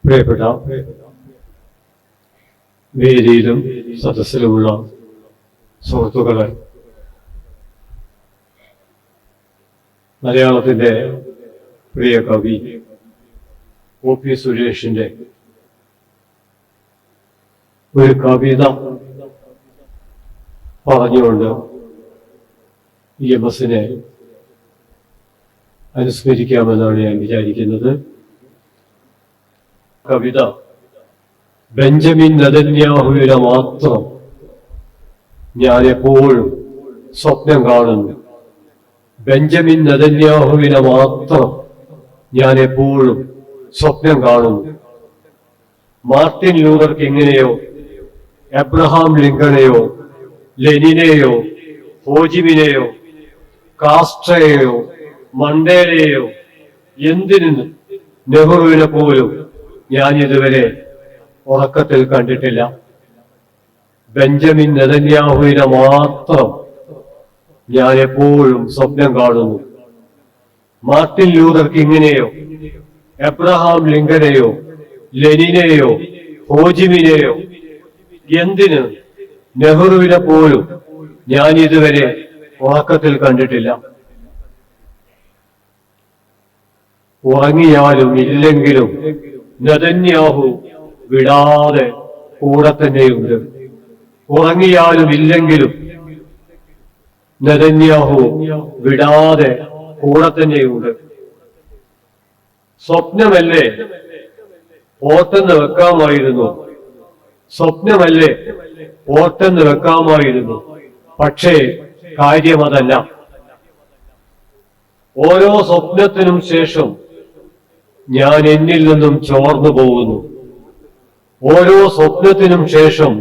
പ്രിയപ്പെട്ട വേദിയിലും സദസ്സിലുമുള്ള സുഹൃത്തുക്കളെ, മലയാളത്തിന്റെ പ്രിയ കവി ഒ പി സുരേഷിന്റെ ഒരു കവിത പറഞ്ഞുകൊണ്ട് EMSനെ അനുസ്മരിക്കാമെന്നാണ് ഞാൻ വിചാരിക്കുന്നത്. കവിത ബെഞ്ചമിൻ നെതന്യാഹുവിനെ മാത്രം ഞാൻ എപ്പോഴും സ്വപ്നം കാണുന്നു. ബെഞ്ചമിൻ നെതന്യാഹുവിനെ മാത്രം ഞാൻ എപ്പോഴും സ്വപ്നം കാണുന്നു. മാർട്ടിൻ ലൂതർ കിങ്ങിനെയോ എബ്രഹാം ലിങ്കണെയോ ലെനിനെയോ ഹോജിമിനെയോ കാസ്ട്രയെയോ മണ്ടേലയെയോ എന്തിനു നെഹ്റുവിനെ പോലും ഞാൻ ഇതുവരെ ഉറക്കത്തിൽ കണ്ടിട്ടില്ല. ബെഞ്ചമിൻ നെതന്യാഹുവിനെ മാത്രം ഞാൻ എപ്പോഴും സ്വപ്നം കാണുന്നു. മാർട്ടിൻ ലൂതർ കിങ്ങിനെയോ എബ്രഹാം ലിങ്കനെയോ ലെനിനെയോ ഹോജിമിനെയോ എന്തിന് നെഹ്റുവിനെ പോലും ഞാൻ ഇതുവരെ ഉറക്കത്തിൽ കണ്ടിട്ടില്ല. ഉറങ്ങിയാലും ഇല്ലെങ്കിലും നെതന്യാഹു വിടാതെ കൂടെ തന്നെയുണ്ട്. ഉറങ്ങിയാലും ഇല്ലെങ്കിലും നെതന്യാഹു വിടാതെ കൂടെ തന്നെയുണ്ട്. സ്വപ്നമല്ലേ ഓർത്തെന്ന് വെക്കാമായിരുന്നു, സ്വപ്നമല്ലേ ഓർത്തെന്ന് വെക്കാമായിരുന്നു. പക്ഷേ കാര്യമതല്ല. ഓരോ സ്വപ്നത്തിനും ശേഷം ഞാൻ എന്നിൽ നിന്നും ചോർന്നു പോകുന്നു. ഓരോ സ്വപ്നത്തിനും ശേഷം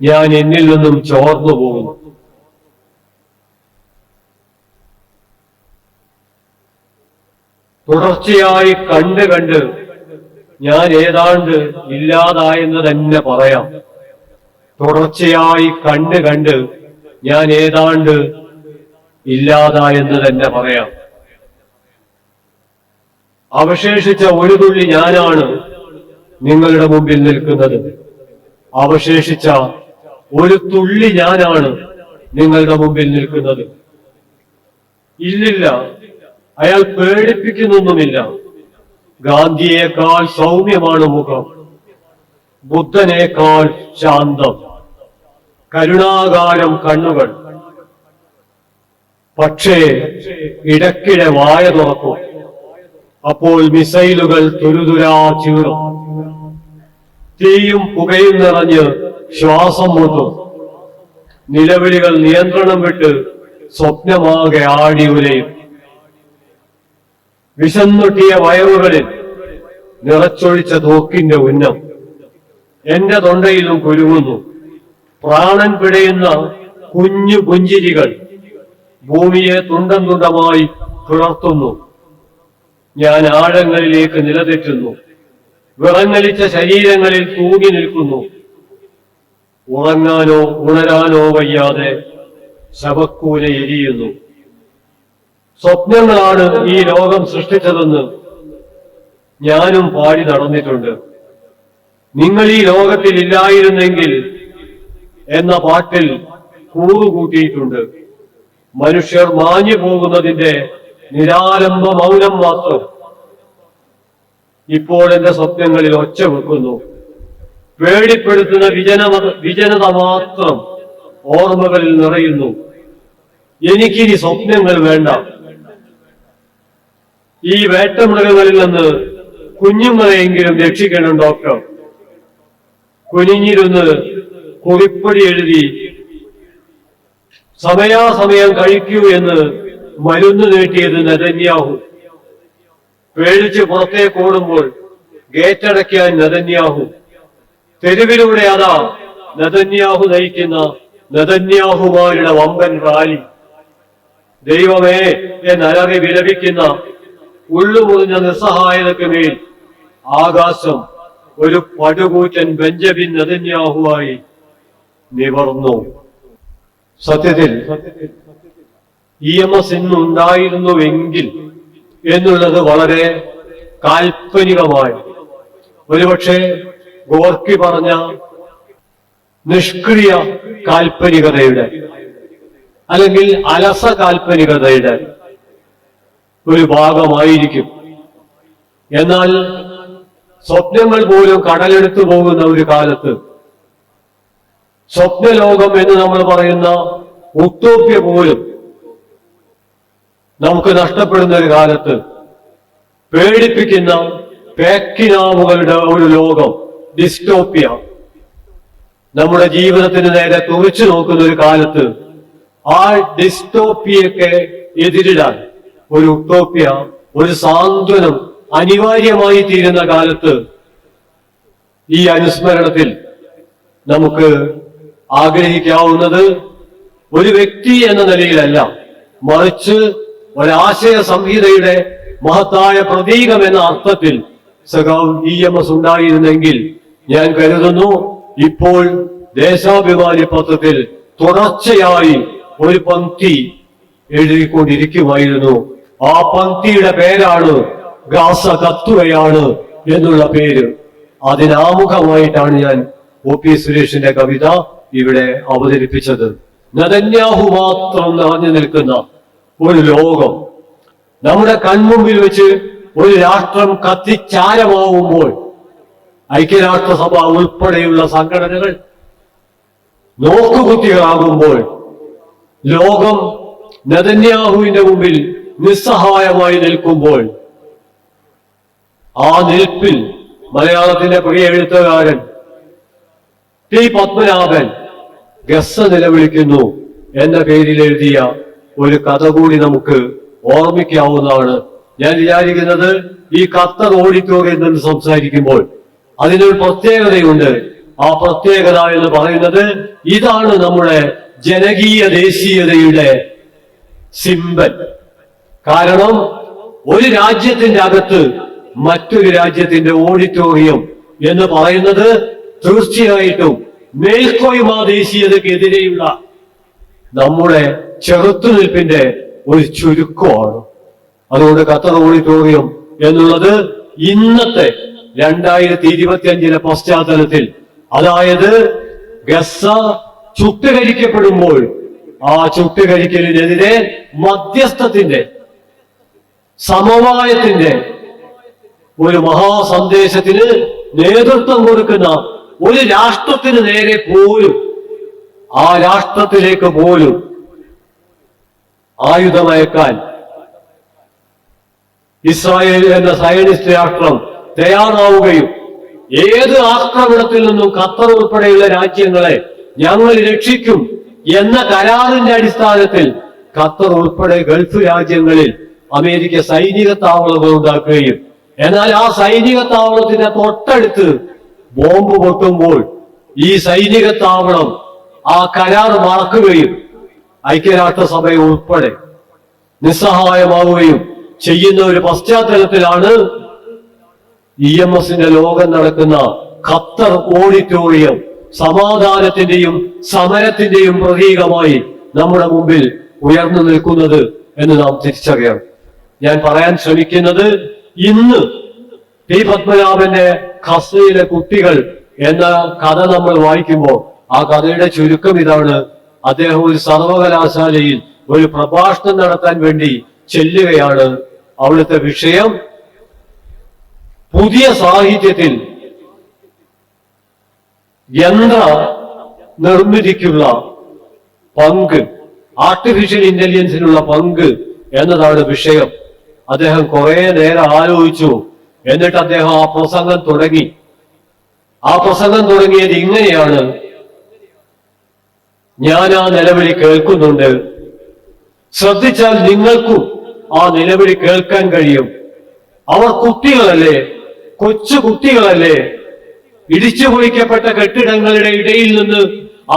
ഞാൻ എന്നിൽ നിന്നും ചോർന്നു പോകുന്നു. തുടർച്ചയായി കണ്ട് ഞാൻ ഏതാണ്ട് ഇല്ലാതായെന്ന് തന്നെ പറയാം. തുടർച്ചയായി കണ്ട് ഞാൻ ഏതാണ്ട് ഇല്ലാതായെന്ന് തന്നെ പറയാം. അവശേഷിച്ച ഒരു തുള്ളി ഞാനാണ് നിങ്ങളുടെ മുമ്പിൽ നിൽക്കുന്നത്. അവശേഷിച്ച ഒരു തുള്ളി ഞാനാണ് നിങ്ങളുടെ മുമ്പിൽ നിൽക്കുന്നത്. ഇല്ലില്ല, അയാൾ പേടിപ്പിക്കുന്നൊന്നുമില്ല. ഗാന്ധിയേക്കാൾ സൗമ്യമാണ് മുഖം, ബുദ്ധനേക്കാൾ ശാന്തം, കരുണാകാരം കണ്ണുകൾ. പക്ഷേ ഇടയ്ക്കിടെ വായ തുറക്കും. അപ്പോൾ മിസൈലുകൾ തുരുതുരാ ചീറും. തീയും പുകയും നിറഞ്ഞ് ശ്വാസം മുട്ടും. നിലവിളികൾ നിയന്ത്രണം വിട്ട് സ്വപ്നമാകെ ആടി ഉലയും. വിശന്നൊട്ടിയ വയറുകളിൽ നിറച്ചൊഴിച്ച തോക്കിന്റെ ഉന്നം എന്റെ തൊണ്ടയിലും കുരുങ്ങുന്നു. പ്രാണൻ പിടയുന്ന കുഞ്ഞു പുഞ്ചിരികൾ ഭൂമിയെ തുണ്ടം തുണ്ടമായി പിളർത്തുന്നു. ഞാൻ ആഴങ്ങളിലേക്ക് നിലതെറ്റുന്നു. വിറങ്ങലിച്ച ശരീരങ്ങളിൽ തൂങ്ങി നിൽക്കുന്നു. ഉറങ്ങാനോ ഉണരാനോ വയ്യാതെ ശവക്കൂന എരിയുന്നു. സ്വപ്നങ്ങളാണ് ഈ ലോകം സൃഷ്ടിച്ചതെന്ന് ഞാനും പാടി നടന്നിട്ടുണ്ട്. നിങ്ങൾ ഈ ലോകത്തിൽ ഇല്ലായിരുന്നെങ്കിൽ എന്ന പാട്ടിൽ കൂറുകൂട്ടിയിട്ടുണ്ട്. മനുഷ്യർ മാഞ്ഞു പോകുന്നതിന്റെ നിരാലംബ മൗനം മാത്രം ഇപ്പോൾ എന്റെ സ്വപ്നങ്ങളിൽ ഒച്ച വെക്കുന്നു. പേടിപ്പെടുത്തുന്ന വിജനത മാത്രം ഓർമ്മകളിൽ നിറയുന്നു. എനിക്കിനി സ്വപ്നങ്ങൾ വേണ്ട. ഈ വേട്ടമൃഗങ്ങളിൽ നിന്ന് കുഞ്ഞുങ്ങളെയെങ്കിലും രക്ഷിക്കണം ഡോക്ടർ. കുനിഞ്ഞിരുന്ന് കുറിപ്പടി എഴുതി സമയാസമയം കഴിക്കൂ എന്ന് മരുന്ന് നീട്ടിയത് നെതന്യാഹു. പേടിച്ച് പുറത്തേക്ക് ഓടുമ്പോൾ ഗേറ്റടയ്ക്കാൻ നെതന്യാഹു. തെരുവിലൂടെ അതാ നെതന്യാഹു നയിക്കുന്ന നെതന്യാഹുമാരുടെ വമ്പൻ റാലി. ദൈവമേ എന്നലറി വിലപിക്കുന്ന ഉള്ളുമുറിഞ്ഞ നിസ്സഹായതയ്ക്ക് മേൽ ആകാശം ഒരു പടുകൂറ്റൻ ബെഞ്ചമിൻ നെതന്യാഹുവായി നിവർന്നു. സത്യത്തിൽ EMS ഇന്നുണ്ടായിരുന്നുവെങ്കിൽ എന്നുള്ളത് വളരെ കാൽപ്പനികമായ ഒരുപക്ഷെ ഗോർക്കി പറഞ്ഞ നിഷ്ക്രിയ കാൽപ്പനികതയുടെ അല്ലെങ്കിൽ അലസ കാൽപ്പനികതയുടെ ഒരു ഭാഗമായിരിക്കും. എന്നാൽ സ്വപ്നങ്ങൾ പോലും കടലെടുത്തു പോകുന്ന ഒരു കാലത്ത്, സ്വപ്നലോകം എന്ന് നമ്മൾ പറയുന്ന ഉത്തോപ്യ പോലും നമുക്ക് നഷ്ടപ്പെടുന്ന ഒരു കാലത്ത്, പേടിപ്പിക്കുന്ന പേക്കിനാവുകളുടെ ഒരു ലോകം, ഡിസ്റ്റോപ്യ, നമ്മുടെ ജീവിതത്തിന് നേരെ തുറച്ചു നോക്കുന്ന ഒരു കാലത്ത്, ആ ഡിസ്റ്റോപ്പിയൊക്കെ എതിരിടാൻ ഒരു ഉട്ടോപ്യ, ഒരു സാന്ത്വനം അനിവാര്യമായി തീരുന്ന കാലത്ത് ഈ അനുസ്മരണത്തിൽ നമുക്ക് ആഗ്രഹിക്കാവുന്നത് ഒരു വ്യക്തി എന്ന നിലയിലല്ല, മറിച്ച് ഒരാശയ സംഹിതയുടെ മഹത്തായ പ്രതീകം എന്ന അർത്ഥത്തിൽ സഖാവ് EMS ഉണ്ടായിരുന്നെങ്കിൽ ഞാൻ കരുതുന്നു ഇപ്പോൾ ദേശാഭിമാനി പത്രത്തിൽ തുടർച്ചയായി ഒരു പംക്തി എഴുതിക്കൊണ്ടിരിക്കുമായിരുന്നു. ആ പംക്തിയുടെ പേരാണ് ഗാസ കത്തുകയാണ് എന്നുള്ള പേര്. അതിനാമുഖമായിട്ടാണ് ഞാൻ OP സുരേഷിന്റെ കവിത ഇവിടെ അവതരിപ്പിച്ചത്. നെതന്യാഹു മാത്രം നിറഞ്ഞു നിൽക്കുന്ന ഒരു ലോകം, നമ്മുടെ കൺമുമ്പിൽ വെച്ച് ഒരു രാഷ്ട്രം കത്തിച്ചാരമാവുമ്പോൾ ഐക്യരാഷ്ട്രസഭ ഉൾപ്പെടെയുള്ള സംഘടനകൾ നോക്കുകുത്തികളാകുമ്പോൾ ലോകം നെതന്യാഹുവിന്റെ മുമ്പിൽ നിസ്സഹായമായി നിൽക്കുമ്പോൾ ആ നിൽപ്പിൽ മലയാളത്തിന്റെ പ്രിയ എഴുത്തുകാരൻ ടി പത്മനാഭൻ ഗസ്സ നിലവിളിക്കുന്നു എന്ന പേരിൽ എഴുതിയ ഒരു കഥ കൂടി നമുക്ക് ഓർമ്മിക്കാവുന്നതാണ്. ഞാൻ വിചാരിക്കുന്നത് ഈ ഖത്തർ ഓഡിറ്റോറിയത്തിൽ നിന്ന് സംസാരിക്കുമ്പോൾ അതിനൊരു പ്രത്യേകതയുണ്ട്. ആ പ്രത്യേകത എന്ന് പറയുന്നത് ഇതാണ് നമ്മുടെ ജനകീയ ദേശീയതയുടെ സിംബൽ. കാരണം ഒരു രാജ്യത്തിന്റെ അകത്ത് മറ്റൊരു രാജ്യത്തിന്റെ ഓഡിറ്റോറിയം എന്ന് പറയുന്നത് തീർച്ചയായിട്ടും മേൽക്കോയ്മ ദേശീയതക്കെതിരെയുള്ള നമ്മുടെ ചെറുത്തുനിൽപ്പിന്റെ ഒരു ചുരുക്കമാണ്. അതുകൊണ്ട് ഖത്തർ ഓഡിറ്റോറിയം എന്നുള്ളത് ഇന്നത്തെ 2025 പശ്ചാത്തലത്തിൽ, അതായത് ഗസ്സ ചുട്ടുകരിക്കപ്പെടുമ്പോൾ ആ ചുട്ടുകരിക്കലിനെതിരെ മധ്യസ്ഥത്തിന്റെ, സമവായത്തിന്റെ ഒരു മഹാസന്ദേശത്തിന് നേതൃത്വം കൊടുക്കുന്ന ഒരു രാഷ്ട്രത്തിന് നേരെ പോലും, ആ രാഷ്ട്രത്തിലേക്ക് പോലും ആയുധമയക്കാൻ ഇസ്രായേൽ എന്ന സയനിസ്റ്റ് രാഷ്ട്രം തയ്യാറാവുകയും ഏത് ആക്രമണത്തിൽ നിന്നും ഖത്തർ ഉൾപ്പെടെയുള്ള രാജ്യങ്ങളെ ഞങ്ങൾ രക്ഷിക്കും എന്ന കരാറിന്റെ അടിസ്ഥാനത്തിൽ ഖത്തർ ഉൾപ്പെടെ ഗൾഫ് രാജ്യങ്ങളിൽ അമേരിക്ക സൈനിക താവളങ്ങൾ ഉണ്ടാക്കുകയും എന്നാൽ ആ സൈനിക താവളത്തിന്റെ തൊട്ടടുത്ത് ബോംബ് പൊട്ടുമ്പോൾ ഈ സൈനിക താവളം ആ കരാർ മറക്കുകയും ഐക്യരാഷ്ട്രസഭ ഉൾപ്പെടെ നിസ്സഹായമാവുകയും ചെയ്യുന്ന ഒരു പശ്ചാത്തലത്തിലാണ് EMSന്റെ ലോകം നടക്കുന്ന ഖത്തർ ഓഡിറ്റോറിയം സമാധാനത്തിന്റെയും സമരത്തിന്റെയും പ്രതീകമായി നമ്മുടെ മുമ്പിൽ ഉയർന്നു നിൽക്കുന്നത് എന്ന് നാം തിരിച്ചറിയണം. ഞാൻ പറയാൻ ശ്രമിക്കുന്നത്, ഇന്ന് ടി പത്മനാഭന്റെ ഖസയിലെ കുട്ടികൾ എന്ന കഥ നമ്മൾ വായിക്കുമ്പോൾ ആ കഥയുടെ ചുരുക്കം ഇതാണ്. അദ്ദേഹം ഒരു സർവകലാശാലയിൽ ഒരു പ്രഭാഷണം നടത്താൻ വേണ്ടി ചെല്ലുകയാണ്. അവിടുത്തെ വിഷയം പുതിയ സാഹിത്യത്തിൽ യന്ത്ര നിർമ്മിതിക്കുള്ള പങ്ക്, ആർട്ടിഫിഷ്യൽ ഇന്റലിജൻസിനുള്ള പങ്ക് എന്നതാണ് വിഷയം. അദ്ദേഹം കുറെ നേരം ആലോചിച്ചു. എന്നിട്ട് അദ്ദേഹം ആ പ്രസംഗം തുടങ്ങി. ആ പ്രസംഗം തുടങ്ങിയത് ഇങ്ങനെയാണ്: ഞാൻ ആ നിലവിളി കേൾക്കുന്നുണ്ട്. ശ്രദ്ധിച്ചാൽ നിങ്ങൾക്കും ആ നിലവിളി കേൾക്കാൻ കഴിയും. അവർ കുട്ടികളല്ലേ, കൊച്ചു കുട്ടികളല്ലേ. ഇടിച്ചു പൊളിക്കപ്പെട്ട കെട്ടിടങ്ങളുടെ ഇടയിൽ നിന്ന്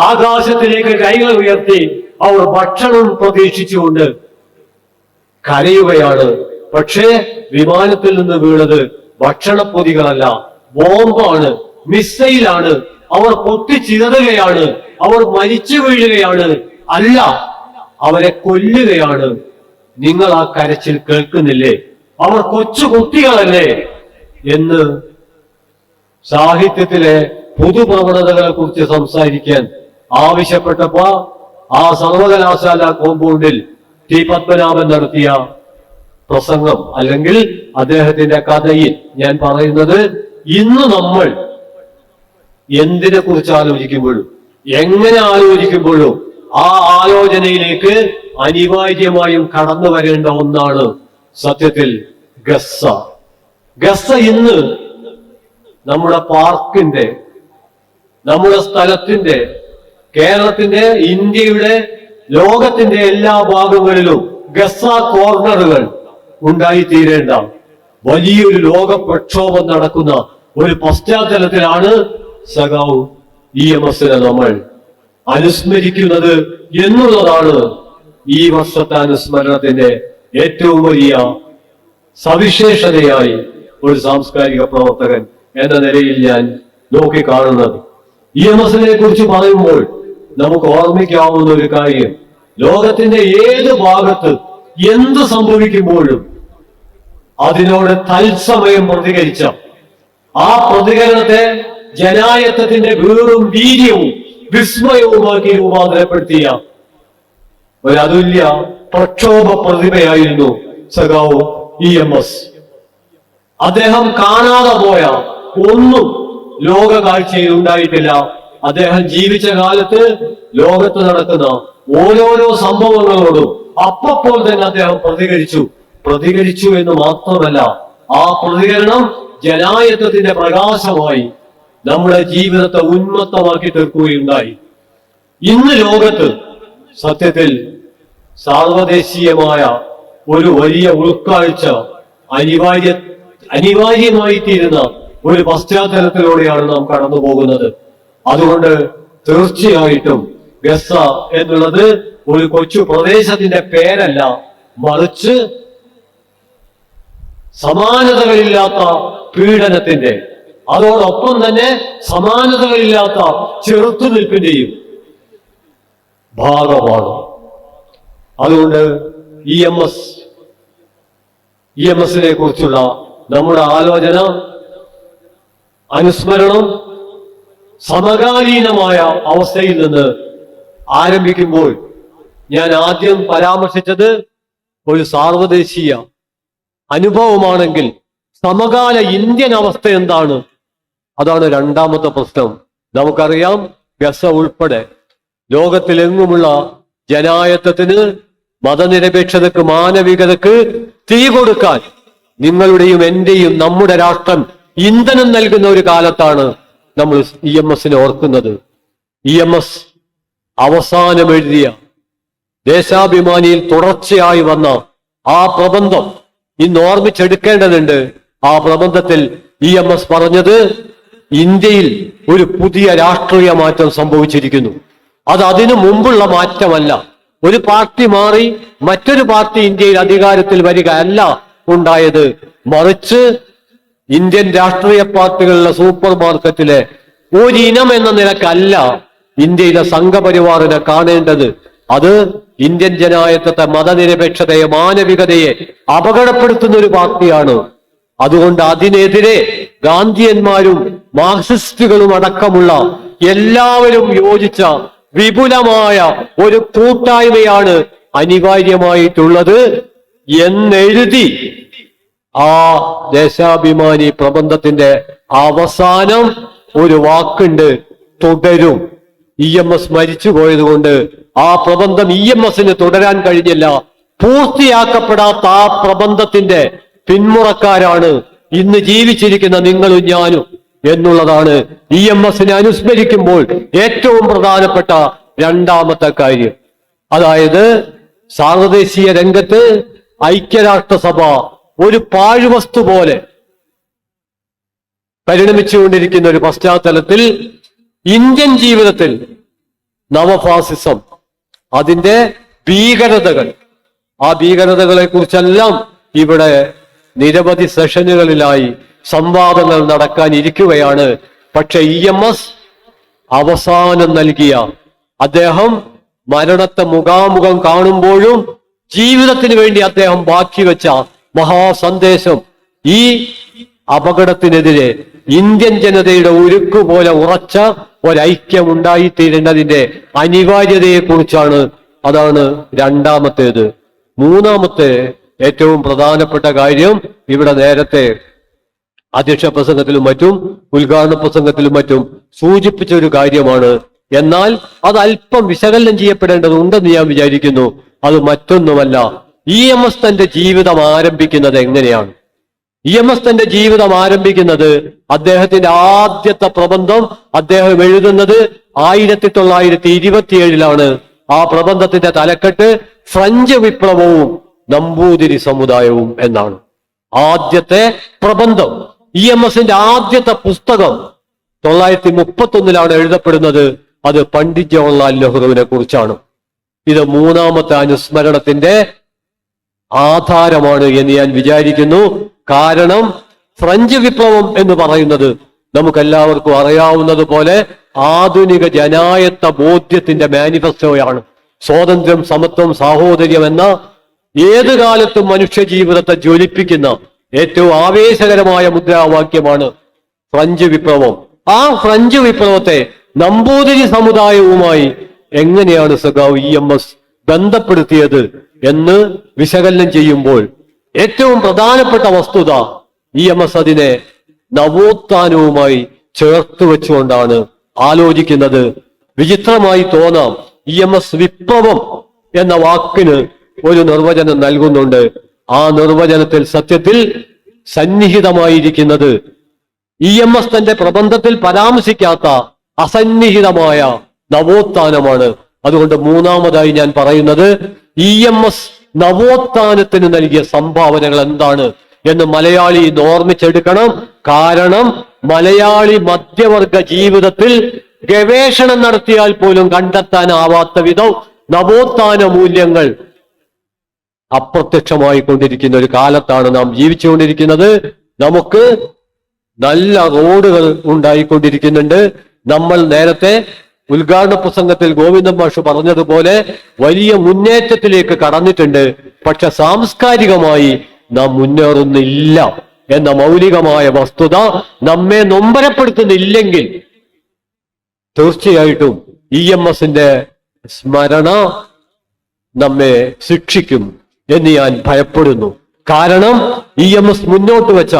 ആകാശത്തിലേക്ക് കൈകൾ ഉയർത്തി അവർ ഭക്ഷണം പ്രതീക്ഷിച്ചുകൊണ്ട് കരയുകയാണ്. പക്ഷേ വിമാനത്തിൽ നിന്ന് വീണത് ഭക്ഷണപ്പൊതികളല്ല, ബോംബാണ്, മിസൈലാണ്. അവർ പൊട്ടിച്ചിതറുകയാണ്, അവർ മരിച്ചു വീഴുകയാണ്, അല്ല, അവരെ കൊല്ലുകയാണ്. നിങ്ങൾ ആ കരച്ചിൽ കേൾക്കുന്നില്ലേ? അവർ കൊച്ചു കുട്ടികളല്ലേ എന്ന് സാഹിത്യത്തിലെ പുതുപ്രവണതകളെ കുറിച്ച് സംസാരിക്കാൻ ആവശ്യപ്പെട്ടപ്പോ ആ സർവകലാശാല കോമ്പൗണ്ടിൽ ടി പത്മനാഭൻ നടത്തിയ പ്രസംഗം അല്ലെങ്കിൽ അദ്ദേഹത്തിന്റെ കഥയിൽ ഞാൻ പറയുന്നത്, ഇന്ന് നമ്മൾ എന്തിനെ കുറിച്ച് ആലോചിക്കുമ്പോഴും എങ്ങനെ ആലോചിക്കുമ്പോഴും ആ ആലോചനയിലേക്ക് അനിവാര്യമായും കടന്നു വരേണ്ട ഒന്നാണ് സത്യത്തിൽ ഗസ. ഗസ ഇന്ന് നമ്മുടെ പാർക്കിന്റെ, നമ്മുടെ സ്ഥലത്തിന്റെ, കേരളത്തിന്റെ, ഇന്ത്യയുടെ, ലോകത്തിന്റെ എല്ലാ ഭാഗങ്ങളിലും ഗസ കോർണറുകൾ ഉണ്ടായിത്തീരേണ്ട വലിയൊരു ലോക പ്രക്ഷോഭം നടക്കുന്ന ഒരു പശ്ചാത്തലത്തിലാണ് സഖാവ് EMS നമ്മൾ അനുസ്മരിക്കുന്നത് എന്നുള്ളതാണ് ഈ വർഷത്തെ അനുസ്മരണത്തിന്റെ ഏറ്റവും വലിയ സവിശേഷതയായി ഒരു സാംസ്കാരിക പ്രവർത്തകൻ എന്ന നിലയിൽ ഞാൻ നോക്കിക്കാണുന്നത്. EMS കുറിച്ച് പറയുമ്പോൾ നമുക്ക് ഓർമ്മിക്കാവുന്ന ഒരു കാര്യം, ലോകത്തിന്റെ ഏത് ഭാഗത്ത് എന്ത് സംഭവിക്കുമ്പോഴും അതിനോട് തത്സമയം പ്രതികരിച്ച, ആ പ്രതികരണത്തെ ജനായത്തത്തിന്റെ വീറും വീര്യവും വിസ്മയവുമാക്കി രൂപാന്തരപ്പെടുത്തിയ ഒരു അതുല്യ പ്രക്ഷോഭ പ്രതിഭയായിരുന്നു സഖാവ് EMS. അദ്ദേഹം കാണാതെ പോയ ഒന്നും ലോക കാഴ്ചയിൽ ഉണ്ടായിട്ടില്ല. അദ്ദേഹം ജീവിച്ച കാലത്ത് ലോകത്ത് നടക്കുന്ന ഓരോരോ സംഭവങ്ങളോടും അപ്പോൾ തന്നെ അദ്ദേഹം പ്രതികരിച്ചു എന്ന് മാത്രമല്ല, ആ പ്രതികരണം ജനായത്തത്തിന്റെ പ്രകാശമായി നമ്മുടെ ജീവിതത്തെ ഉന്മത്തമാക്കി തീർക്കുകയുണ്ടായി. ഇന്ന് ലോകത്ത് സത്യത്തിൽ സാർവദേശീയമായ ഒരു വലിയ ഉൾക്കാഴ്ച അനിവാര്യമായി തീരുന്ന ഒരു പശ്ചാത്തലത്തിലൂടെയാണ് നാം കടന്നു പോകുന്നത്. അതുകൊണ്ട് തീർച്ചയായിട്ടും ഗസ എന്നുള്ളത് ഒരു കൊച്ചു പ്രദേശത്തിന്റെ പേരല്ല, മറിച്ച് സമാനതകളില്ലാത്ത പീഡനത്തിന്റെ, അതോടൊപ്പം തന്നെ സമാനതകളില്ലാത്ത ചെറുത്തുനിൽപ്പിന്റെയും ഭാഗമാണ്. അതുകൊണ്ട് EMSനെ കുറിച്ചുള്ള നമ്മുടെ ആലോചന, അനുസ്മരണം സമകാലീനമായ അവസ്ഥയിൽ നിന്ന് ആരംഭിക്കുമ്പോൾ ഞാൻ ആദ്യം പരാമർശിച്ചത് ഒരു സാർവദേശീയ അനുഭവമാണെങ്കിൽ സമകാല ഇന്ത്യൻ അവസ്ഥ എന്താണ്? അതാണ് രണ്ടാമത്തെ പ്രശ്നം. നമുക്കറിയാം, ഗസ ഉൾപ്പെടെ ലോകത്തിലെങ്ങുമുള്ള ജനായത്തത്തിന്, മതനിരപേക്ഷതക്ക്, മാനവികതക്ക് തീ കൊടുക്കാൻ നിങ്ങളുടെയും എന്റെയും നമ്മുടെ രാഷ്ട്രം ഇന്ധനം നൽകുന്ന ഒരു കാലത്താണ് നമ്മൾ EMSനെ ഓർക്കുന്നത്. EMS അവസാനം എഴുതിയ ദേശാഭിമാനിയിൽ തുടർച്ചയായി വന്ന ആ പ്രബന്ധം ഇന്ന് ഓർമ്മിച്ചെടുക്കേണ്ടതുണ്ട്. ആ പ്രബന്ധത്തിൽ EMS പറഞ്ഞത്, ഇന്ത്യയിൽ ഒരു പുതിയ രാഷ്ട്രീയ മാറ്റം സംഭവിച്ചിരിക്കുന്നു. അത് അതിനു മുമ്പുള്ള മാറ്റമല്ല. ഒരു പാർട്ടി മാറി മറ്റൊരു പാർട്ടി ഇന്ത്യയിൽ അധികാരത്തിൽ വരിക അല്ല ഉണ്ടായത്, മറിച്ച് ഇന്ത്യൻ രാഷ്ട്രീയ പാർട്ടികളുടെ സൂപ്പർ മാർക്കറ്റിലെ ഒരിനം എന്ന നിലക്കല്ല ഇന്ത്യയിലെ സംഘപരിവാറിനെ കാണേണ്ടത്. അത് ഇന്ത്യൻ ജനായത്തത്തെ, മതനിരപേക്ഷതയെ, മാനവികതയെ അപകടപ്പെടുത്തുന്ന ഒരു പാർട്ടിയാണ്. അതുകൊണ്ട് അതിനെതിരെ ഗാന്ധിയന്മാരും മാർക്സിസ്റ്റുകളും അടക്കമുള്ള എല്ലാവരും യോജിച്ച വിപുലമായ ഒരു കൂട്ടായ്മയാണ് അനിവാര്യമായിട്ടുള്ളത് എന്നെഴുതി ആ ദേശാഭിമാനി പ്രബന്ധത്തിന്റെ അവസാനം ഒരു വാക്കുണ്ട്, തുടരും. EMS മരിച്ചു പോയത് കൊണ്ട് ആ പ്രബന്ധം EMSന് തുടരാൻ കഴിഞ്ഞില്ല. പൂർത്തിയാക്കപ്പെടാത്ത ആ പ്രബന്ധത്തിന്റെ പിന്മുറക്കാരാണ് ഇന്ന് ജീവിച്ചിരിക്കുന്ന നിങ്ങളും ഞാനും എന്നുള്ളതാണ് EMSനെ അനുസ്മരിക്കുമ്പോൾ ഏറ്റവും പ്രധാനപ്പെട്ട രണ്ടാമത്തെ കാര്യം. അതായത് സാർവദേശീയ രംഗത്ത് ഐക്യരാഷ്ട്രസഭ ഒരു പാഴ്വസ്തു പോലെ പരിണമിച്ചുകൊണ്ടിരിക്കുന്ന ഒരു പശ്ചാത്തലത്തിൽ ഇന്ത്യൻ ജീവിതത്തിൽ നവഫാസിസം, അതിന്റെ ഭീകരതകൾ, ആ ഭീകരതകളെ കുറിച്ചെല്ലാം ഇവിടെ നിരവധി സെഷനുകളിലായി സംവാദങ്ങൾ നടക്കാനിരിക്കുകയാണ്. പക്ഷെ EMS അവസാനം നൽകിയ, അദ്ദേഹം മരണത്തെ മുഖാമുഖം കാണുമ്പോഴും ജീവിതത്തിന് വേണ്ടി അദ്ദേഹം ബാക്കി വെച്ച മഹാസന്ദേശം ഈ അപകടത്തിനെതിരെ ഇന്ത്യൻ ജനതയുടെ ഉരുക്കുപോലെ ഉറച്ച ഒരൈക്യം ഉണ്ടായിത്തീരേണ്ടതിന്റെ അനിവാര്യതയെക്കുറിച്ചാണ്. അതാണ് രണ്ടാമത്തേത്. മൂന്നാമത്തെ ഏറ്റവും പ്രധാനപ്പെട്ട കാര്യം ഇവിടെ നേരത്തെ അധ്യക്ഷ പ്രസംഗത്തിലും മറ്റും ഉദ്ഘാടന പ്രസംഗത്തിലും മറ്റും സൂചിപ്പിച്ച ഒരു കാര്യമാണ്. എന്നാൽ അത് അല്പം വിശകലനം ചെയ്യപ്പെടേണ്ടതുണ്ടെന്ന് ഞാൻ വിചാരിക്കുന്നു. അത് മറ്റൊന്നുമല്ല, EMS തന്റെ ജീവിതം ആരംഭിക്കുന്നത് എങ്ങനെയാണ്? EMS തന്റെ ജീവിതം ആരംഭിക്കുന്നത്, അദ്ദേഹത്തിന്റെ ആദ്യത്തെ പ്രബന്ധം അദ്ദേഹം എഴുതുന്നത് 1927 ആ പ്രബന്ധത്തിന്റെ തലക്കെട്ട് ഫ്രഞ്ച് വിപ്ലവവും നമ്പൂതിരി സമുദായവും എന്നാണ്. ആദ്യത്തെ പ്രബന്ധം, EMSന്റെ ആദ്യത്തെ പുസ്തകം 1931 എഴുതപ്പെടുന്നത്. അത് പണ്ഡിറ്റ് ജവഹർലാൽ നെഹ്റുവിനെ കുറിച്ചാണ്. ഇത് മൂന്നാമത്തെ അനുസ്മരണത്തിന്റെ ആധാരമാണ് എന്ന് ഞാൻ വിചാരിക്കുന്നു. കാരണം ഫ്രഞ്ച് വിപ്ലവം എന്ന് പറയുന്നത് നമുക്കെല്ലാവർക്കും അറിയാവുന്നത് പോലെ ആധുനിക ജനായത്ത ബോധ്യത്തിന്റെ മാനിഫെസ്റ്റോയാണ്. സ്വാതന്ത്ര്യം, സമത്വം, സാഹോദര്യം എന്ന ഏത് കാലത്തും മനുഷ്യ ജീവിതത്തെ ജ്വലിപ്പിക്കുന്ന ഏറ്റവും ആവേശകരമായ മുദ്രാവാക്യമാണ് ഫ്രഞ്ച് വിപ്ലവം. ആ ഫ്രഞ്ച് വിപ്ലവത്തെ നമ്പൂതിരി സമുദായവുമായി എങ്ങനെയാണ് സഖാവ് EMS ബന്ധപ്പെടുത്തിയത് എന്ന് വിശകലനം ചെയ്യുമ്പോൾ ഏറ്റവും പ്രധാനപ്പെട്ട വസ്തുത, EMS അതിനെ നവോത്ഥാനവുമായി ചേർത്ത് വെച്ചുകൊണ്ടാണ് ആലോചിക്കുന്നത്. വിചിത്രമായി തോന്നാം, EMS വിപ്ലവം എന്ന വാക്കിന് ഒരു നിർവചനം നൽകുന്നുണ്ട്. ആ നിർവചനത്തിൽ സത്യത്തിൽ സന്നിഹിതമായിരിക്കുന്നത് EMS തന്റെ പ്രബന്ധത്തിൽ പരാമർശിക്കാത്ത അസന്നിഹിതമായ നവോത്ഥാനമാണ്. അതുകൊണ്ട് മൂന്നാമതായി ഞാൻ പറയുന്നത്, EMS നവോത്ഥാനത്തിന് നൽകിയ സംഭാവനകൾ എന്താണ് എന്ന് മലയാളി ഓർമ്മിച്ചെടുക്കണം. കാരണം മലയാളി മധ്യവർഗ ജീവിതത്തിൽ ഗവേഷണം നടത്തിയാൽ പോലും കണ്ടെത്താനാവാത്ത വിധം നവോത്ഥാന മൂല്യങ്ങൾ അപ്രത്യക്ഷമായി കൊണ്ടിരിക്കുന്ന ഒരു കാലത്താണ് നാം ജീവിച്ചുകൊണ്ടിരിക്കുന്നത്. നമുക്ക് നല്ല റോഡുകൾ ഉണ്ടായിക്കൊണ്ടിരിക്കുന്നുണ്ട്. നമ്മൾ നേരത്തെ ഉദ്ഘാടന പ്രസംഗത്തിൽ ഗോവിന്ദൻ മാഷ് പറഞ്ഞതുപോലെ വലിയ മുന്നേറ്റത്തിലേക്ക് കടന്നിട്ടുണ്ട്. പക്ഷെ സാംസ്കാരികമായി നാം മുന്നേറുന്നില്ല എന്ന മൗലികമായ വസ്തുത നമ്മെ നൊമ്പരപ്പെടുത്തുന്നില്ലെങ്കിൽ തീർച്ചയായിട്ടും EMSന്റെ സ്മരണ നമ്മെ ശിക്ഷിക്കും എന്ന് ഞാൻ ഭയപ്പെടുന്നു. കാരണം EMS മുന്നോട്ട് വെച്ച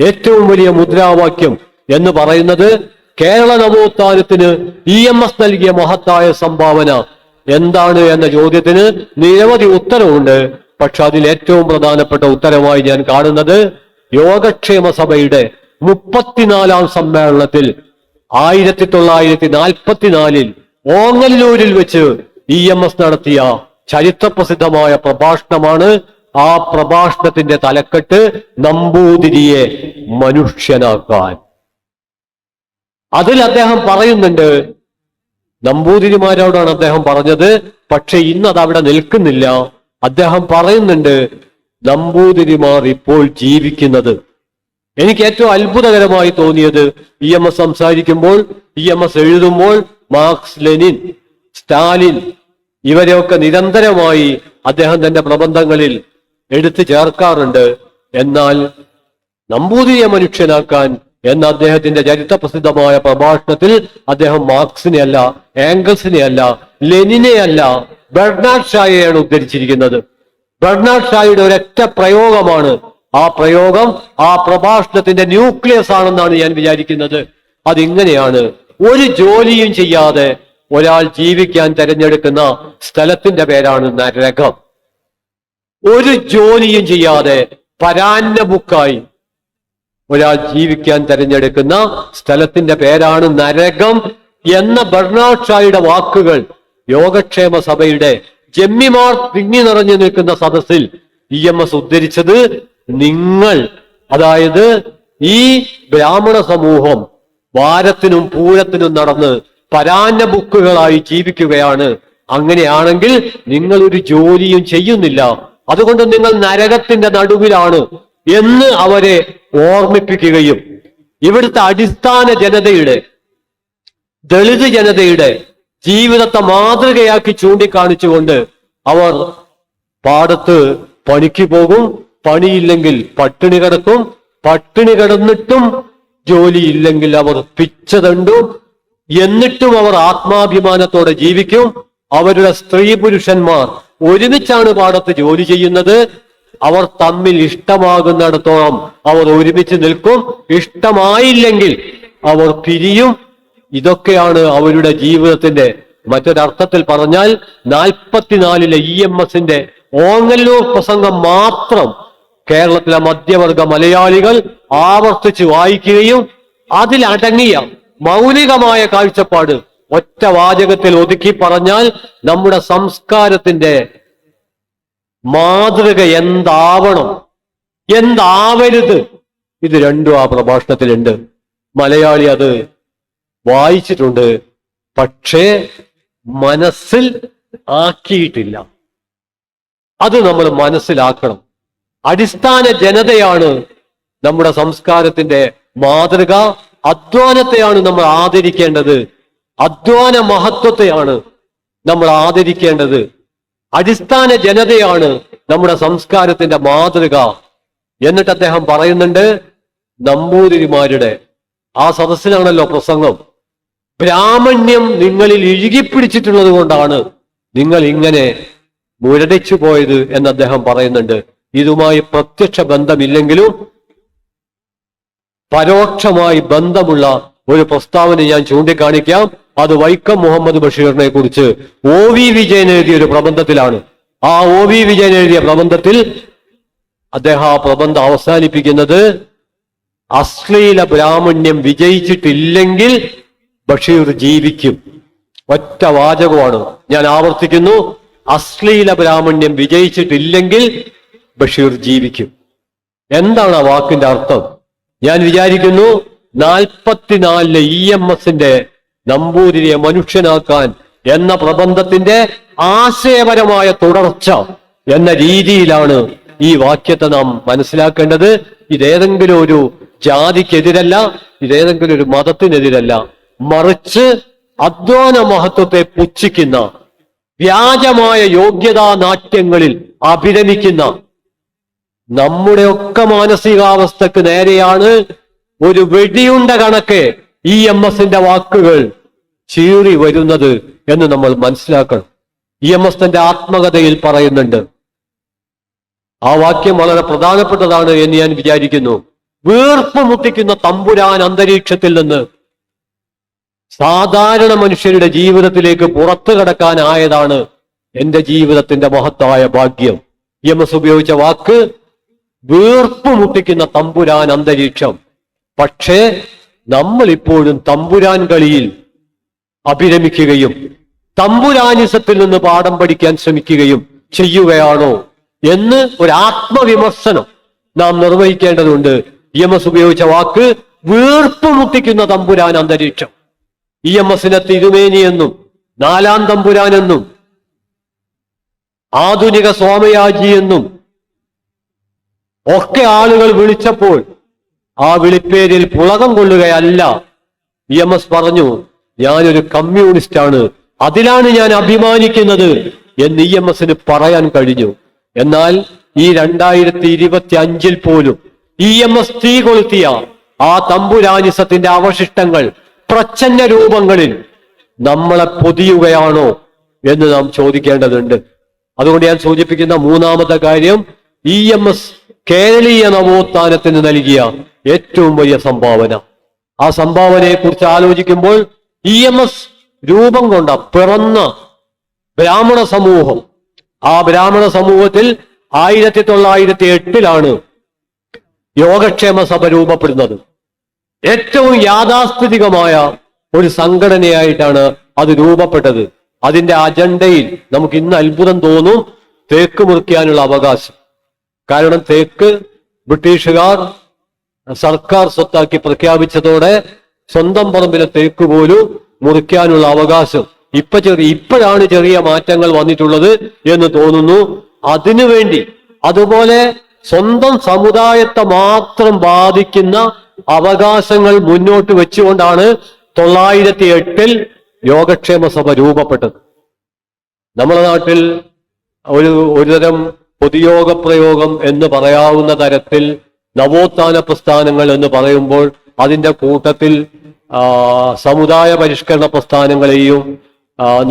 ഏറ്റവും വലിയ മുദ്രാവാക്യം എന്ന് പറയുന്നത് കേരള നവോത്ഥാനത്തിന് EMS നൽകിയ മഹത്തായ സംഭാവന എന്താണ് എന്ന ചോദ്യത്തിന് നിരവധി ഉത്തരവുണ്ട്. പക്ഷെ അതിൽ ഏറ്റവും പ്രധാനപ്പെട്ട ഉത്തരമായി ഞാൻ കാണുന്നത് യോഗക്ഷേമ സഭയുടെ 34ാം സമ്മേളനത്തിൽ 1944 ഓങ്ങല്ലൂരിൽ വെച്ച് EMS നടത്തിയ ചരിത്രപ്രസിദ്ധമായ പ്രഭാഷണമാണ്. ആ പ്രഭാഷണത്തിന്റെ തലക്കെട്ട് നമ്പൂതിരിയെ മനുഷ്യനാക്കാൻ. അതിൽ അദ്ദേഹം പറയുന്നുണ്ട്, നമ്പൂതിരിമാരോടാണ് അദ്ദേഹം പറഞ്ഞത്. പക്ഷെ ഇന്ന് അത് അവിടെ നിൽക്കുന്നില്ല. അദ്ദേഹം പറയുന്നുണ്ട്, നമ്പൂതിരിമാർ ഇപ്പോൾ ജീവിക്കുന്നത്. എനിക്ക് ഏറ്റവും അത്ഭുതകരമായി തോന്നിയത് EMS സംസാരിക്കുമ്പോൾ, EMS എഴുതുമ്പോൾ മാർക്സ്, ലെനിൻ, സ്റ്റാലിൻ ഇവരെയൊക്കെ നിരന്തരമായി അദ്ദേഹം തന്റെ പ്രബന്ധങ്ങളിൽ എടുത്തു ചേർക്കാറുണ്ട്. എന്നാൽ നമ്പൂതിരിയെ മനുഷ്യനാക്കാൻ എന്ന അദ്ദേഹത്തിന്റെ ചരിത്രപ്രസിദ്ധമായ പ്രഭാഷണത്തിൽ അദ്ദേഹം മാർക്സിനെ അല്ല, ഏംഗൽസിനെ അല്ല, ലെനിനെ അല്ല, ബെർണാഡ് ഷായെയാണ് ഉദ്ധരിച്ചിരിക്കുന്നത്. ബെർണാഡ് ഷായുടെ ഒരൊറ്റ പ്രയോഗമാണ് ആ പ്രയോഗം, ആ പ്രഭാഷണത്തിന്റെ ന്യൂക്ലിയസ് ആണെന്നാണ് ഞാൻ വിചാരിക്കുന്നത്. അതിങ്ങനെയാണ്: ഒരു ജോലിയും ചെയ്യാതെ ഒരാൾ ജീവിക്കാൻ തിരഞ്ഞെടുക്കുന്ന സ്ഥലത്തിന്റെ പേരാണ് നരകം. ഒരു ജോലിയും ചെയ്യാതെ പരാന്നബുക്കായി ഒരാൾ ജീവിക്കാൻ തിരഞ്ഞെടുക്കുന്ന സ്ഥലത്തിന്റെ പേരാണ് നരകം എന്ന ബെർണാഡ് ഷായുടെ വാക്കുകൾ യോഗക്ഷേമ സഭയുടെ ജമ്മിമാർ തിങ്ങി നിറഞ്ഞു നിൽക്കുന്ന സദസ്സിൽ EMS ഉദ്ധരിച്ചത്, നിങ്ങൾ, അതായത് ഈ ബ്രാഹ്മണ സമൂഹം വാരത്തിനും പൂരത്തിനും നടന്ന് പരാന്നബുക്കുകളായി ജീവിക്കുകയാണ്. അങ്ങനെയാണെങ്കിൽ നിങ്ങൾ ഒരു ജോലിയും ചെയ്യുന്നില്ല, അതുകൊണ്ട് നിങ്ങൾ നരകത്തിന്റെ നടുവിലാണ് എന്ന് അവരെ ഓർമ്മിപ്പിക്കുകയും ഇവിടുത്തെ അടിസ്ഥാന ജനതയുടെ, ദളിത് ജനതയുടെ ജീവിതത്തെ മാതൃകയാക്കി ചൂണ്ടിക്കാണിച്ചുകൊണ്ട് അവർ പാടത്ത് പണിക്ക് പോകും, പണിയില്ലെങ്കിൽ പട്ടിണി കിടക്കും, പട്ടിണി കിടന്നിട്ടും ജോലിയില്ലെങ്കിൽ അവർ പിച്ചതണ്ടും, എന്നിട്ടും അവർ ആത്മാഭിമാനത്തോടെ ജീവിക്കും. അവരുടെ സ്ത്രീ പുരുഷന്മാർ ഒരുമിച്ചാണ് പാടത്ത് ജോലി ചെയ്യുന്നത്. അവർ തമ്മിൽ ഇഷ്ടമാകുന്നിടത്തോളം അവർ ഒരുമിച്ച് നിൽക്കും. ഇഷ്ടമായില്ലെങ്കിൽ അവർ പിരിയും. ഇതൊക്കെയാണ് അവരുടെ ജീവിതത്തിന്റെ മറ്റൊരർത്ഥത്തിൽ പറഞ്ഞാൽ 44-ലെ EMSന്റെ ഓങ്ങല്ലൂർ പ്രസംഗം മാത്രം കേരളത്തിലെ മധ്യവർഗ മലയാളികൾ ആവർത്തിച്ച് വായിക്കുകയും അതിലടങ്ങിയ മൗലികമായ കാഴ്ചപ്പാട് ഒറ്റ വാചകത്തിൽ ഒതുക്കി പറഞ്ഞാൽ നമ്മുടെ സംസ്കാരത്തിന്റെ മാതൃക എന്താവണം, എന്താവരുത്, ഇത് രണ്ടും ആ പ്രഭാഷണത്തിലുണ്ട്. മലയാളി അത് വായിച്ചിട്ടുണ്ട്, പക്ഷേ മനസ്സിൽ ആക്കിയിട്ടില്ല. അത് നമ്മൾ മനസ്സിലാക്കണം. അടിസ്ഥാന ജനതയാണ് നമ്മുടെ സംസ്കാരത്തിന്റെ മാതൃക. അധ്വാനത്തെയാണ് നമ്മൾ ആദരിക്കേണ്ടത്. അധ്വാന മഹത്വത്തെയാണ് നമ്മൾ ആദരിക്കേണ്ടത്. അടിസ്ഥാന ജനതയാണ് നമ്മുടെ സംസ്കാരത്തിന്റെ മാതൃക. എന്നിട്ട് അദ്ദേഹം പറയുന്നുണ്ട്, നമ്പൂതിരിമാരുടെ ആ സദസ്സിലാണല്ലോ പ്രസംഗം, ബ്രാഹ്മണ്യം നിങ്ങളിൽ ഇഴുകിപ്പിടിച്ചിട്ടുള്ളത് കൊണ്ടാണ് നിങ്ങൾ ഇങ്ങനെ മുരടിച്ചു പോയത് എന്ന് അദ്ദേഹം പറയുന്നുണ്ട്. ഇതുമായി പ്രത്യക്ഷ ബന്ധമില്ലെങ്കിലും പരോക്ഷമായി ബന്ധമുള്ള ഒരു പ്രസ്താവന ഞാൻ ചൂണ്ടിക്കാണിക്കാം. അത് വൈക്കം മുഹമ്മദ് ബഷീറിനെ കുറിച്ച് OV വിജയൻ എഴുതിയ ഒരു പ്രബന്ധത്തിലാണ്. ആ OV വിജയൻ എഴുതിയ പ്രബന്ധത്തിൽ അദ്ദേഹം ആ പ്രബന്ധം അവസാനിപ്പിക്കുന്നത്, അശ്ലീല ബ്രാഹ്മണ്യം വിജയിച്ചിട്ടില്ലെങ്കിൽ ബഷീർ ജീവിക്കും. ഒറ്റ വാചകമാണ്, ഞാൻ ആവർത്തിക്കുന്നു, അശ്ലീല ബ്രാഹ്മണ്യം വിജയിച്ചിട്ടില്ലെങ്കിൽ ബഷീർ ജീവിക്കും. എന്താണ് ആ വാക്കിന്റെ അർത്ഥം? ഞാൻ വിചാരിക്കുന്നു 44-ലെ EMSന്റെ നമ്പൂതിരിയെ മനുഷ്യനാക്കാൻ എന്ന പ്രബന്ധത്തിന്റെ ആശയപരമായ തുടർച്ച എന്ന രീതിയിലാണ് ഈ വാക്യത്തെ നാം മനസ്സിലാക്കേണ്ടത്. ഇതേതെങ്കിലും ഒരു ജാതിക്കെതിരല്ല, ഇതേതെങ്കിലും ഒരു മതത്തിനെതിരല്ല, മറിച്ച് അധ്വാന മഹത്വത്തെ പുച്ഛിക്കുന്ന, വ്യാജമായ യോഗ്യതാ നാട്യങ്ങളിൽ അഭിരമിക്കുന്ന നമ്മുടെയൊക്കെ മാനസികാവസ്ഥക്ക് നേരെയാണ് ഒരു വെടിയുണ്ട കണക്കെ EMSന്റെ വാക്കുകൾ ചീറി വരുന്നത് എന്ന് നമ്മൾ മനസ്സിലാക്കണം. EMS തന്റെ ആത്മകഥയിൽ പറയുന്നുണ്ട്, ആ വാക്യം വളരെ പ്രധാനപ്പെട്ടതാണ് എന്ന് ഞാൻ വിചാരിക്കുന്നു. വീർപ്പ് മുട്ടിക്കുന്ന തമ്പുരാൻ അന്തരീക്ഷത്തിൽ നിന്ന് സാധാരണ മനുഷ്യരുടെ ജീവിതത്തിലേക്ക് പുറത്തു കടക്കാനായതാണ് എന്റെ ജീവിതത്തിന്റെ മഹത്തായ ഭാഗ്യം. EMS ഉപയോഗിച്ച വാക്ക് വീർപ്പ് മുട്ടിക്കുന്ന തമ്പുരാൻ അന്തരീക്ഷം. പക്ഷേ നമ്മൾ ഇപ്പോഴും തമ്പുരാൻ കളിയിൽ അഭിരമിക്കുകയും തമ്പുരാനിസത്തിൽ നിന്ന് പാഠം പഠിക്കാൻ ശ്രമിക്കുകയും ചെയ്യുകയാണോ എന്ന് ഒരു ആത്മവിമർശനം നാം നിർവഹിക്കേണ്ടതുണ്ട്. EMS ഉപയോഗിച്ച വാക്ക് വീർപ്പ് മുട്ടിക്കുന്ന തമ്പുരാൻ അന്തരീക്ഷം. EMSനെ തിരുമേനിയെന്നും നാലാം തമ്പുരാനെന്നും ആധുനിക സോമയാജി എന്നും ഒക്കെ ആളുകൾ വിളിച്ചപ്പോൾ ആ വിളിപ്പേരിൽ പുളകം കൊള്ളുകയല്ല. EMS പറഞ്ഞു, ഞാനൊരു കമ്മ്യൂണിസ്റ്റാണ്, അതിലാണ് ഞാൻ അഭിമാനിക്കുന്നത് എന്ന് EMSന് പറയാൻ കഴിഞ്ഞു. എന്നാൽ ഈ 2025 പോലും EMS തീ കൊളുത്തിയ ആ തമ്പുരാനിസത്തിന്റെ അവശിഷ്ടങ്ങൾ പ്രച്ഛന്ന രൂപങ്ങളിൽ നമ്മളെ പൊതിയുകയാണോ എന്ന് നാം ചോദിക്കേണ്ടതുണ്ട്. അതുകൊണ്ട് ഞാൻ സൂചിപ്പിക്കുന്ന മൂന്നാമത്തെ കാര്യം, EMS കേരളീയ നവോത്ഥാനത്തിന് നൽകിയ ഏറ്റവും വലിയ സംഭാവന. ആ സംഭാവനയെ കുറിച്ച് ആലോചിക്കുമ്പോൾ EMS രൂപം കൊണ്ട പിറന്ന ബ്രാഹ്മണ സമൂഹം, ആ ബ്രാഹ്മണ സമൂഹത്തിൽ 1908 യോഗക്ഷേമ സഭ രൂപപ്പെടുന്നത്. ഏറ്റവും യാഥാസ്ഥിതികമായ ഒരു സംഘടനയായിട്ടാണ് അത് രൂപപ്പെട്ടത്. അതിന്റെ അജണ്ടയിൽ നമുക്ക് ഇന്ന് അത്ഭുതം തോന്നും, തേക്ക് മുറിക്കാനുള്ള അവകാശം. കാരണം തേക്ക് ബ്രിട്ടീഷുകാർ സർക്കാർ സ്വത്താക്കി പ്രഖ്യാപിച്ചതോടെ സ്വന്തം പറമ്പിലെ തേക്ക് പോലും മുറിക്കാനുള്ള അവകാശം ഇപ്പോഴാണ് ചെറിയ മാറ്റങ്ങൾ വന്നിട്ടുള്ളത് എന്ന് തോന്നുന്നു. അതിനുവേണ്ടി അതുപോലെ സ്വന്തം സമുദായത്തെ മാത്രം ബാധിക്കുന്ന അവകാശങ്ങൾ മുന്നോട്ട് വെച്ചുകൊണ്ടാണ് 1908 യോഗക്ഷേമ സഭ രൂപപ്പെട്ടത്. നമ്മുടെ നാട്ടിൽ ഒരുതരം പൊതുയോഗ പ്രയോഗം എന്ന് പറയാവുന്ന തരത്തിൽ നവോത്ഥാന പ്രസ്ഥാനങ്ങൾ എന്ന് പറയുമ്പോൾ അതിന്റെ കൂട്ടത്തിൽ സമുദായ പരിഷ്കരണ പ്രസ്ഥാനങ്ങളെയും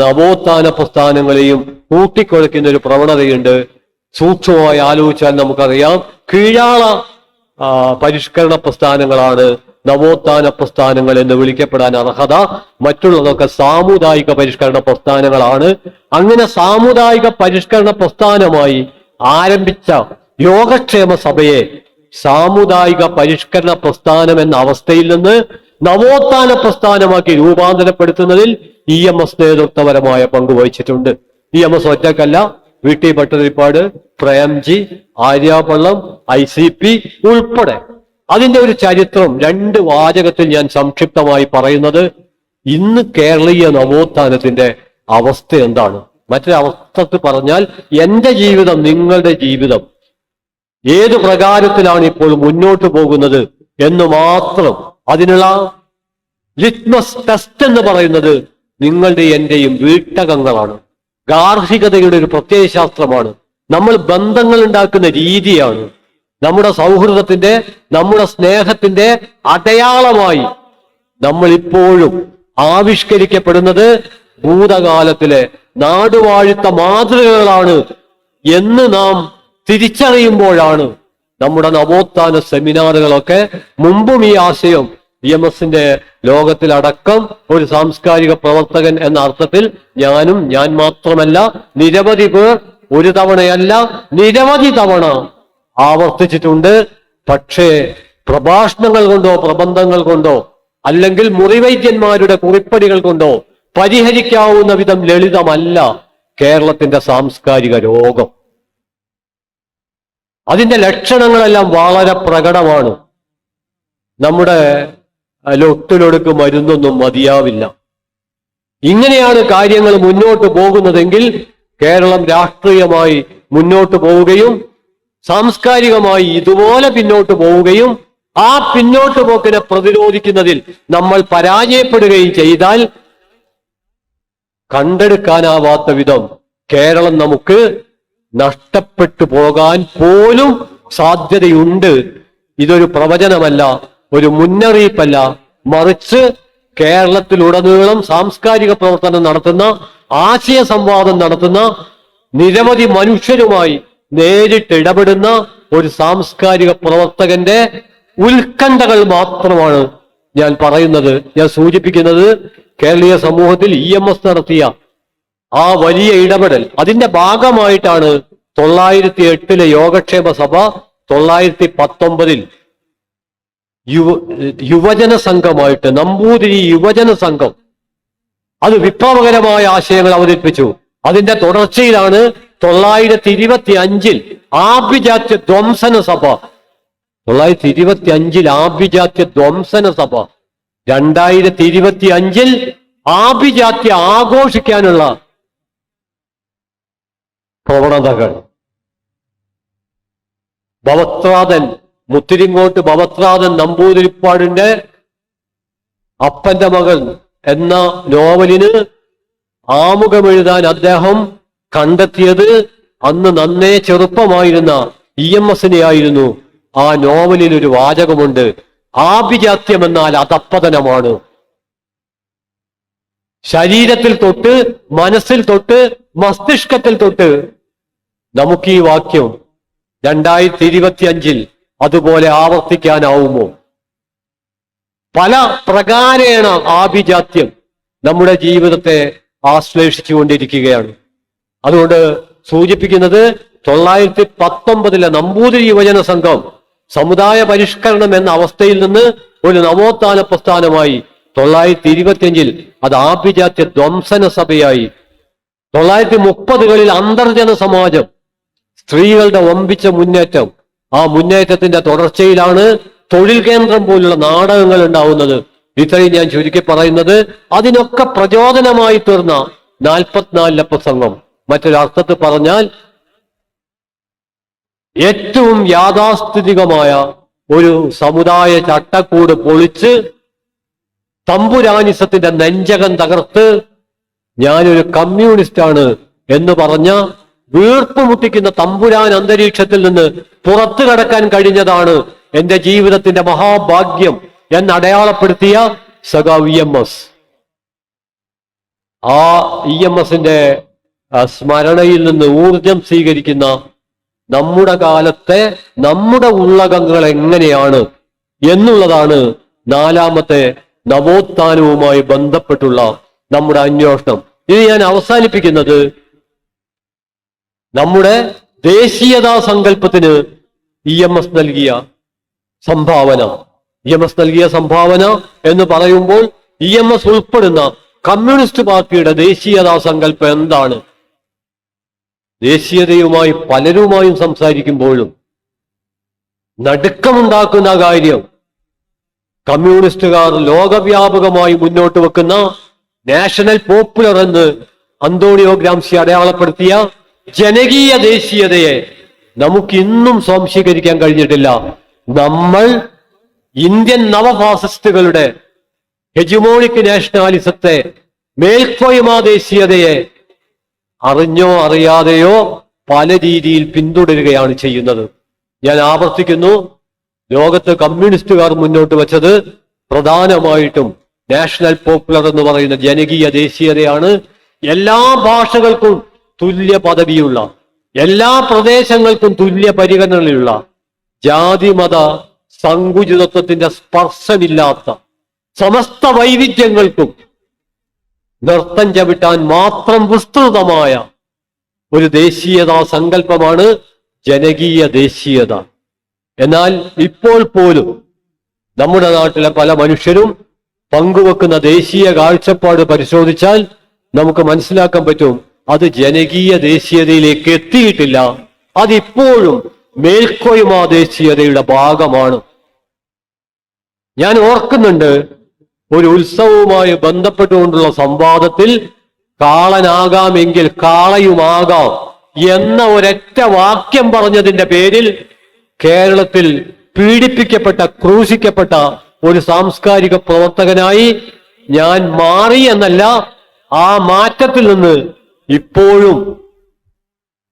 നവോത്ഥാന പ്രസ്ഥാനങ്ങളെയും കൂട്ടിക്കുഴയ്ക്കുന്ന ഒരു പ്രവണതയുണ്ട്. സൂക്ഷ്മമായി ആലോചിച്ചാൽ നമുക്കറിയാം, കീഴാള പരിഷ്കരണ പ്രസ്ഥാനങ്ങളാണ് നവോത്ഥാന പ്രസ്ഥാനങ്ങൾ എന്ന് വിളിക്കപ്പെടാൻ അർഹത. മറ്റുള്ളതൊക്കെ സാമുദായിക പരിഷ്കരണ പ്രസ്ഥാനങ്ങളാണ്. അങ്ങനെ സാമുദായിക പരിഷ്കരണ പ്രസ്ഥാനമായി ആരംഭിച്ച യോഗക്ഷേമ സഭയെ സാമുദായിക പരിഷ്കരണ പ്രസ്ഥാനം എന്ന അവസ്ഥയിൽ നിന്ന് നവോത്ഥാന പ്രസ്ഥാനമാക്കി രൂപാന്തരപ്പെടുത്തുന്നതിൽ EMS നേതൃത്വപരമായ പങ്ക് വഹിച്ചിട്ടുണ്ട്. EMS ഒറ്റക്കല്ല, VT Bhattathiripad, Premji, ആര്യാപള്ളം, ICP ഉൾപ്പെടെ അതിന്റെ ഒരു ചരിത്രം 2 വാചകത്തിൽ ഞാൻ സംക്ഷിപ്തമായി പറയുന്നത്, ഇന്ന് കേരളീയ നവോത്ഥാനത്തിന്റെ അവസ്ഥ എന്താണ്? മറ്റൊരവസ്ഥ പറഞ്ഞാൽ എന്റെ ജീവിതം, നിങ്ങളുടെ ജീവിതം ഏത് പ്രകാരത്തിലാണ് ഇപ്പോൾ മുന്നോട്ട് പോകുന്നത് എന്ന് മാത്രം. അതിനുള്ള ലിറ്റ്മസ് ടെസ്റ്റ് എന്ന് പറയുന്നത് നിങ്ങളുടെ എന്റെയും വീട്ടകങ്ങളാണ്. ഗാർഹികതയുടെ ഒരു പ്രത്യയശാസ്ത്രമാണ്. നമ്മൾ ബന്ധങ്ങൾ ഉണ്ടാക്കുന്ന രീതിയാണ്. നമ്മുടെ സൗഹൃദത്തിന്റെ, നമ്മുടെ സ്നേഹത്തിന്റെ അടയാളമായി നമ്മൾ ഇപ്പോഴും ആവിഷ്കരിക്കപ്പെടുന്നത് ഭൂതകാലത്തിലെ നാടുവാഴുത്ത മാതൃകകളാണ് എന്ന് നാം തിരിച്ചറിയുമ്പോഴാണ് നമ്മുടെ നവോത്ഥാന സെമിനാറുകളൊക്കെ, മുമ്പും ഈ ആശയം EMSന്റെ ലോകത്തിലടക്കം ഒരു സാംസ്കാരിക പ്രവർത്തകൻ എന്ന അർത്ഥത്തിൽ ഞാൻ മാത്രമല്ല നിരവധി പേർ ഒരു തവണയല്ല നിരവധി തവണ ആവർത്തിച്ചിട്ടുണ്ട്. പക്ഷേ പ്രഭാഷണങ്ങൾ കൊണ്ടോ പ്രബന്ധങ്ങൾ കൊണ്ടോ അല്ലെങ്കിൽ മുറിവൈദ്യന്മാരുടെ കുറിപ്പടികൾ കൊണ്ടോ പരിഹരിക്കാവുന്ന വിധം ലളിതമല്ല കേരളത്തിന്റെ സാംസ്കാരിക രോഗം. അതിന്റെ ലക്ഷണങ്ങളെല്ലാം വളരെ പ്രകടമാണ്. നമ്മുടെ ലൊട്ടിലൊടുക്ക് മരുന്നൊന്നും മതിയാവില്ല. ഇങ്ങനെയാണ് കാര്യങ്ങൾ മുന്നോട്ട് പോകുന്നതെങ്കിൽ കേരളം രാഷ്ട്രീയമായി മുന്നോട്ട് പോവുകയും സാംസ്കാരികമായി ഇതുപോലെ പിന്നോട്ട് പോവുകയും ആ പിന്നോട്ട് പോക്കിനെ പ്രതിരോധിക്കുന്നതിൽ നമ്മൾ പരാജയപ്പെടുകയും ചെയ്താൽ കണ്ടെടുക്കാനാവാത്ത വിധം കേരളം നമുക്ക് നഷ്ടപ്പെട്ടു പോകാൻ പോലും സാധ്യതയുണ്ട്. ഇതൊരു പ്രവചനമല്ല, ഒരു മുന്നറിയിപ്പല്ല, മറിച്ച് കേരളത്തിലുടനീളം സാംസ്കാരിക പ്രവർത്തനം നടത്തുന്ന, ആശയ സംവാദം നടത്തുന്ന നിരവധി മനുഷ്യരുമായി നേരിട്ട് ഇടപെടുന്ന ഒരു സാംസ്കാരിക പ്രവർത്തകന്റെ ഉത്കണ്ഠകൾ മാത്രമാണ് ഞാൻ പറയുന്നത്. ഞാൻ സൂചിപ്പിക്കുന്നത് കേരളീയ സമൂഹത്തിൽ EMS നടത്തിയ ആ വലിയ ഇടപെടൽ, അതിന്റെ ഭാഗമായിട്ടാണ് 908 യോഗക്ഷേമ സഭ 919 യുവജന സംഘമായിട്ട്, നമ്പൂതിരി യുവജന സംഘം, അത് വിപ്ലവകരമായ ആശയങ്ങൾ അവതരിപ്പിച്ചു. അതിന്റെ തുടർച്ചയിലാണ് 925 ആഭിജാത്യ ധ്വംസന സഭ, 925 ആഭിജാത്യ ധ്വംസന സഭ, 2025 ആഭിജാത്യ ആഘോഷിക്കാനുള്ള പ്രവണതകൾ. ഭവത്രാതൻ, മുത്തിരിങ്ങോട്ട് ഭവത്രാതൻ നമ്പൂതിരിപ്പാടിന്റെ അപ്പന്റെ മകൾ എന്ന നോവലിന് ആമുഖമെഴുതാൻ അദ്ദേഹം കണ്ടെത്തിയത് അന്ന് നന്നേ ചെറുപ്പമായിരുന്ന EMSനെ ആയിരുന്നു. ആ നോവലിൽ ഒരു വാചകമുണ്ട്, ആഭിജാത്യം എന്നാൽ അധപ്പതനമാണ്. ശരീരത്തിൽ തൊട്ട്, മനസ്സിൽ തൊട്ട്, മസ്തിഷ്കത്തിൽ തൊട്ട് നമുക്ക് ഈ വാക്യം 2025 അതുപോലെ ആവർത്തിക്കാനാവുമോ? പല പ്രകാരേണ ആഭിജാത്യം നമ്മുടെ ജീവിതത്തെ ആശ്ലേഷിച്ചുകൊണ്ടിരിക്കുകയാണ്. അതുകൊണ്ട് സൂചിപ്പിക്കുന്നത് 919 നമ്പൂതിരി യുവജന സംഘം സമുദായ പരിഷ്കരണം എന്ന അവസ്ഥയിൽ നിന്ന് ഒരു നവോത്ഥാന പ്രസ്ഥാനമായി 925 അത് ആഭിജാത്യ ധ്വംസന സഭയായി. 930കളിൽ അന്തർജന സമാജം, സ്ത്രീകളുടെ വമ്പിച്ച മുന്നേറ്റം, ആ മുന്നേറ്റത്തിന്റെ തുടർച്ചയിലാണ് തൊഴിൽ കേന്ദ്രം പോലുള്ള നാടകങ്ങൾ ഉണ്ടാവുന്നത്. ഇത്രയും ഞാൻ ചുരുക്കി പറയുന്നത്. അതിനൊക്കെ പ്രചോദനമായി തീർന്ന 44 പ്രസംഗം, മറ്റൊരർത്ഥത്തിൽ പറഞ്ഞാൽ ഏറ്റവും യാഥാസ്ഥിതികമായ ഒരു സമുദായ ചട്ടക്കൂട് പൊളിച്ച് തമ്പുരാനിസത്തിന്റെ നെഞ്ചകം തകർത്ത് ഞാനൊരു കമ്മ്യൂണിസ്റ്റാണ് എന്ന് പറഞ്ഞ വീർപ്പ് മുട്ടിക്കുന്ന തമ്പുരാൻ അന്തരീക്ഷത്തിൽ നിന്ന് പുറത്തു കടക്കാൻ കഴിഞ്ഞതാണ് എന്റെ ജീവിതത്തിന്റെ മഹാഭാഗ്യം എന്നടയാളപ്പെടുത്തിയ സഖാവ് EMS. ആ EMSന്റെ സ്മരണയിൽ നിന്ന് ഊർജം സ്വീകരിക്കുന്ന നമ്മുടെ കാലത്തെ നമ്മുടെ ഉള്ളകങ്ങൾ എങ്ങനെയാണ് എന്നുള്ളതാണ് നാലാമത്തെ നവോത്ഥാനവുമായി ബന്ധപ്പെട്ടുള്ള നമ്മുടെ അന്വേഷണം. ഇത് ഞാൻ അവസാനിപ്പിക്കുന്നത് നമ്മുടെ ദേശീയതാ സങ്കല്പത്തിന് EMS നൽകിയ സംഭാവന. EMS നൽകിയ സംഭാവന എന്ന് പറയുമ്പോൾ EMS ഉൾപ്പെടുന്ന കമ്മ്യൂണിസ്റ്റ് പാർട്ടിയുടെ ദേശീയതാ സങ്കല്പം എന്താണ്? ദേശീയതയുമായി പലരുമായും സംസാരിക്കുമ്പോഴും നടുക്കമുണ്ടാക്കുന്ന കാര്യം കമ്മ്യൂണിസ്റ്റുകാർ ലോകവ്യാപകമായി മുന്നോട്ട് വെക്കുന്ന നാഷണൽ പോപ്പുലർ എന്ന് അന്തോണിയോ ഗ്രാംസി അടയാളപ്പെടുത്തിയ ജനകീയ ദേശീയതയെ നമുക്ക് ഇന്നും സ്വാംശീകരിക്കാൻ കഴിഞ്ഞിട്ടില്ല. നമ്മൾ ഇന്ത്യൻ നവഫാസിസ്റ്റുകളുടെ ഹെജിമോണിക് നാഷണാലിസത്തെ, മേൽക്കോയ്മ ദേശീയതയെ അറിഞ്ഞോ അറിയാതെയോ പല രീതിയിൽ പിന്തുടരുകയാണ് ചെയ്യുന്നത്. ഞാൻ ആവർത്തിക്കുന്നു, ലോകത്ത് കമ്മ്യൂണിസ്റ്റുകാർ മുന്നോട്ട് വെച്ചത് പ്രധാനമായിട്ടും നാഷണൽ പോപ്പുലർ എന്ന് പറയുന്ന ജനകീയ ദേശീയതയാണ്. എല്ലാ ഭാഷകൾക്കും തുല്യ പദവിയുള്ള, എല്ലാ പ്രദേശങ്ങൾക്കും തുല്യ പരിഗണനയുള്ള, ജാതിമത സങ്കുചിതത്വത്തിന്റെ സ്പർശമില്ലാത്ത സമസ്ത വൈവിധ്യങ്ങൾക്കും നൃത്തം ചവിട്ടാൻ മാത്രം വിസ്തൃതമായ ഒരു ദേശീയതാ സങ്കല്പമാണ് ജനകീയ ദേശീയത. എന്നാൽ ഇപ്പോൾ പോലും നമ്മുടെ നാട്ടിലെ പല മനുഷ്യരും പങ്കുവെക്കുന്ന ദേശീയ കാഴ്ചപ്പാട് പരിശോധിച്ചാൽ നമുക്ക് മനസ്സിലാക്കാൻ പറ്റും, അത് ജനകീയ ദേശീയതയിലേക്ക് എത്തിയിട്ടില്ല. അതിപ്പോഴും മേൽക്കോയ്മ ദേശീയതയുടെ ഭാഗമാണ്. ഞാൻ ഓർക്കുന്നുണ്ട്, ഒരു ഉത്സവവുമായി ബന്ധപ്പെട്ടുകൊണ്ടുള്ള സംവാദത്തിൽ കാളനാകാമെങ്കിൽ കാളയുമാകാം എന്ന ഒരൊറ്റ വാക്യം പറഞ്ഞതിന്റെ പേരിൽ കേരളത്തിൽ പീഡിപ്പിക്കപ്പെട്ട, ക്രൂശിക്കപ്പെട്ട ഒരു സാംസ്കാരിക പ്രവർത്തകനായി ഞാൻ മാറി എന്നല്ല, ആ മാറ്റത്തിൽ നിന്ന് ഇപ്പോഴും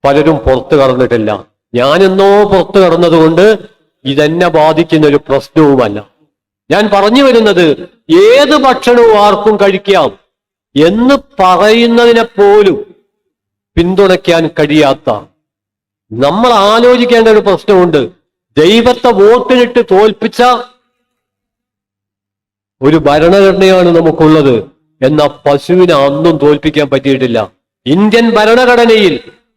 പലരും പുറത്തു കടന്നിട്ടില്ല. ഞാനെന്നോ പുറത്തു കടന്നതുകൊണ്ട് ഇതെന്നെ ബാധിക്കുന്ന ഒരു പ്രശ്നവുമല്ല. ഞാൻ പറഞ്ഞു വരുന്നത്, ഏത് ഭക്ഷണവും ആർക്കും കഴിക്കാം എന്ന് പറയുന്നതിനെ പോലും പിന്തുണയ്ക്കാൻ കഴിയാത്ത, നമ്മൾ ആലോചിക്കേണ്ട ഒരു പ്രശ്നമുണ്ട്. ദൈവത്തെ വോട്ടിനിട്ട് തോൽപ്പിച്ച ഒരു ഭരണഘടനയാണ് നമുക്കുള്ളത്. എന്ന പശുവിനെ അന്നും തോൽപ്പിക്കാൻ പറ്റിയിട്ടില്ല. ഇന്ത്യൻ ഭരണഘടനയിൽ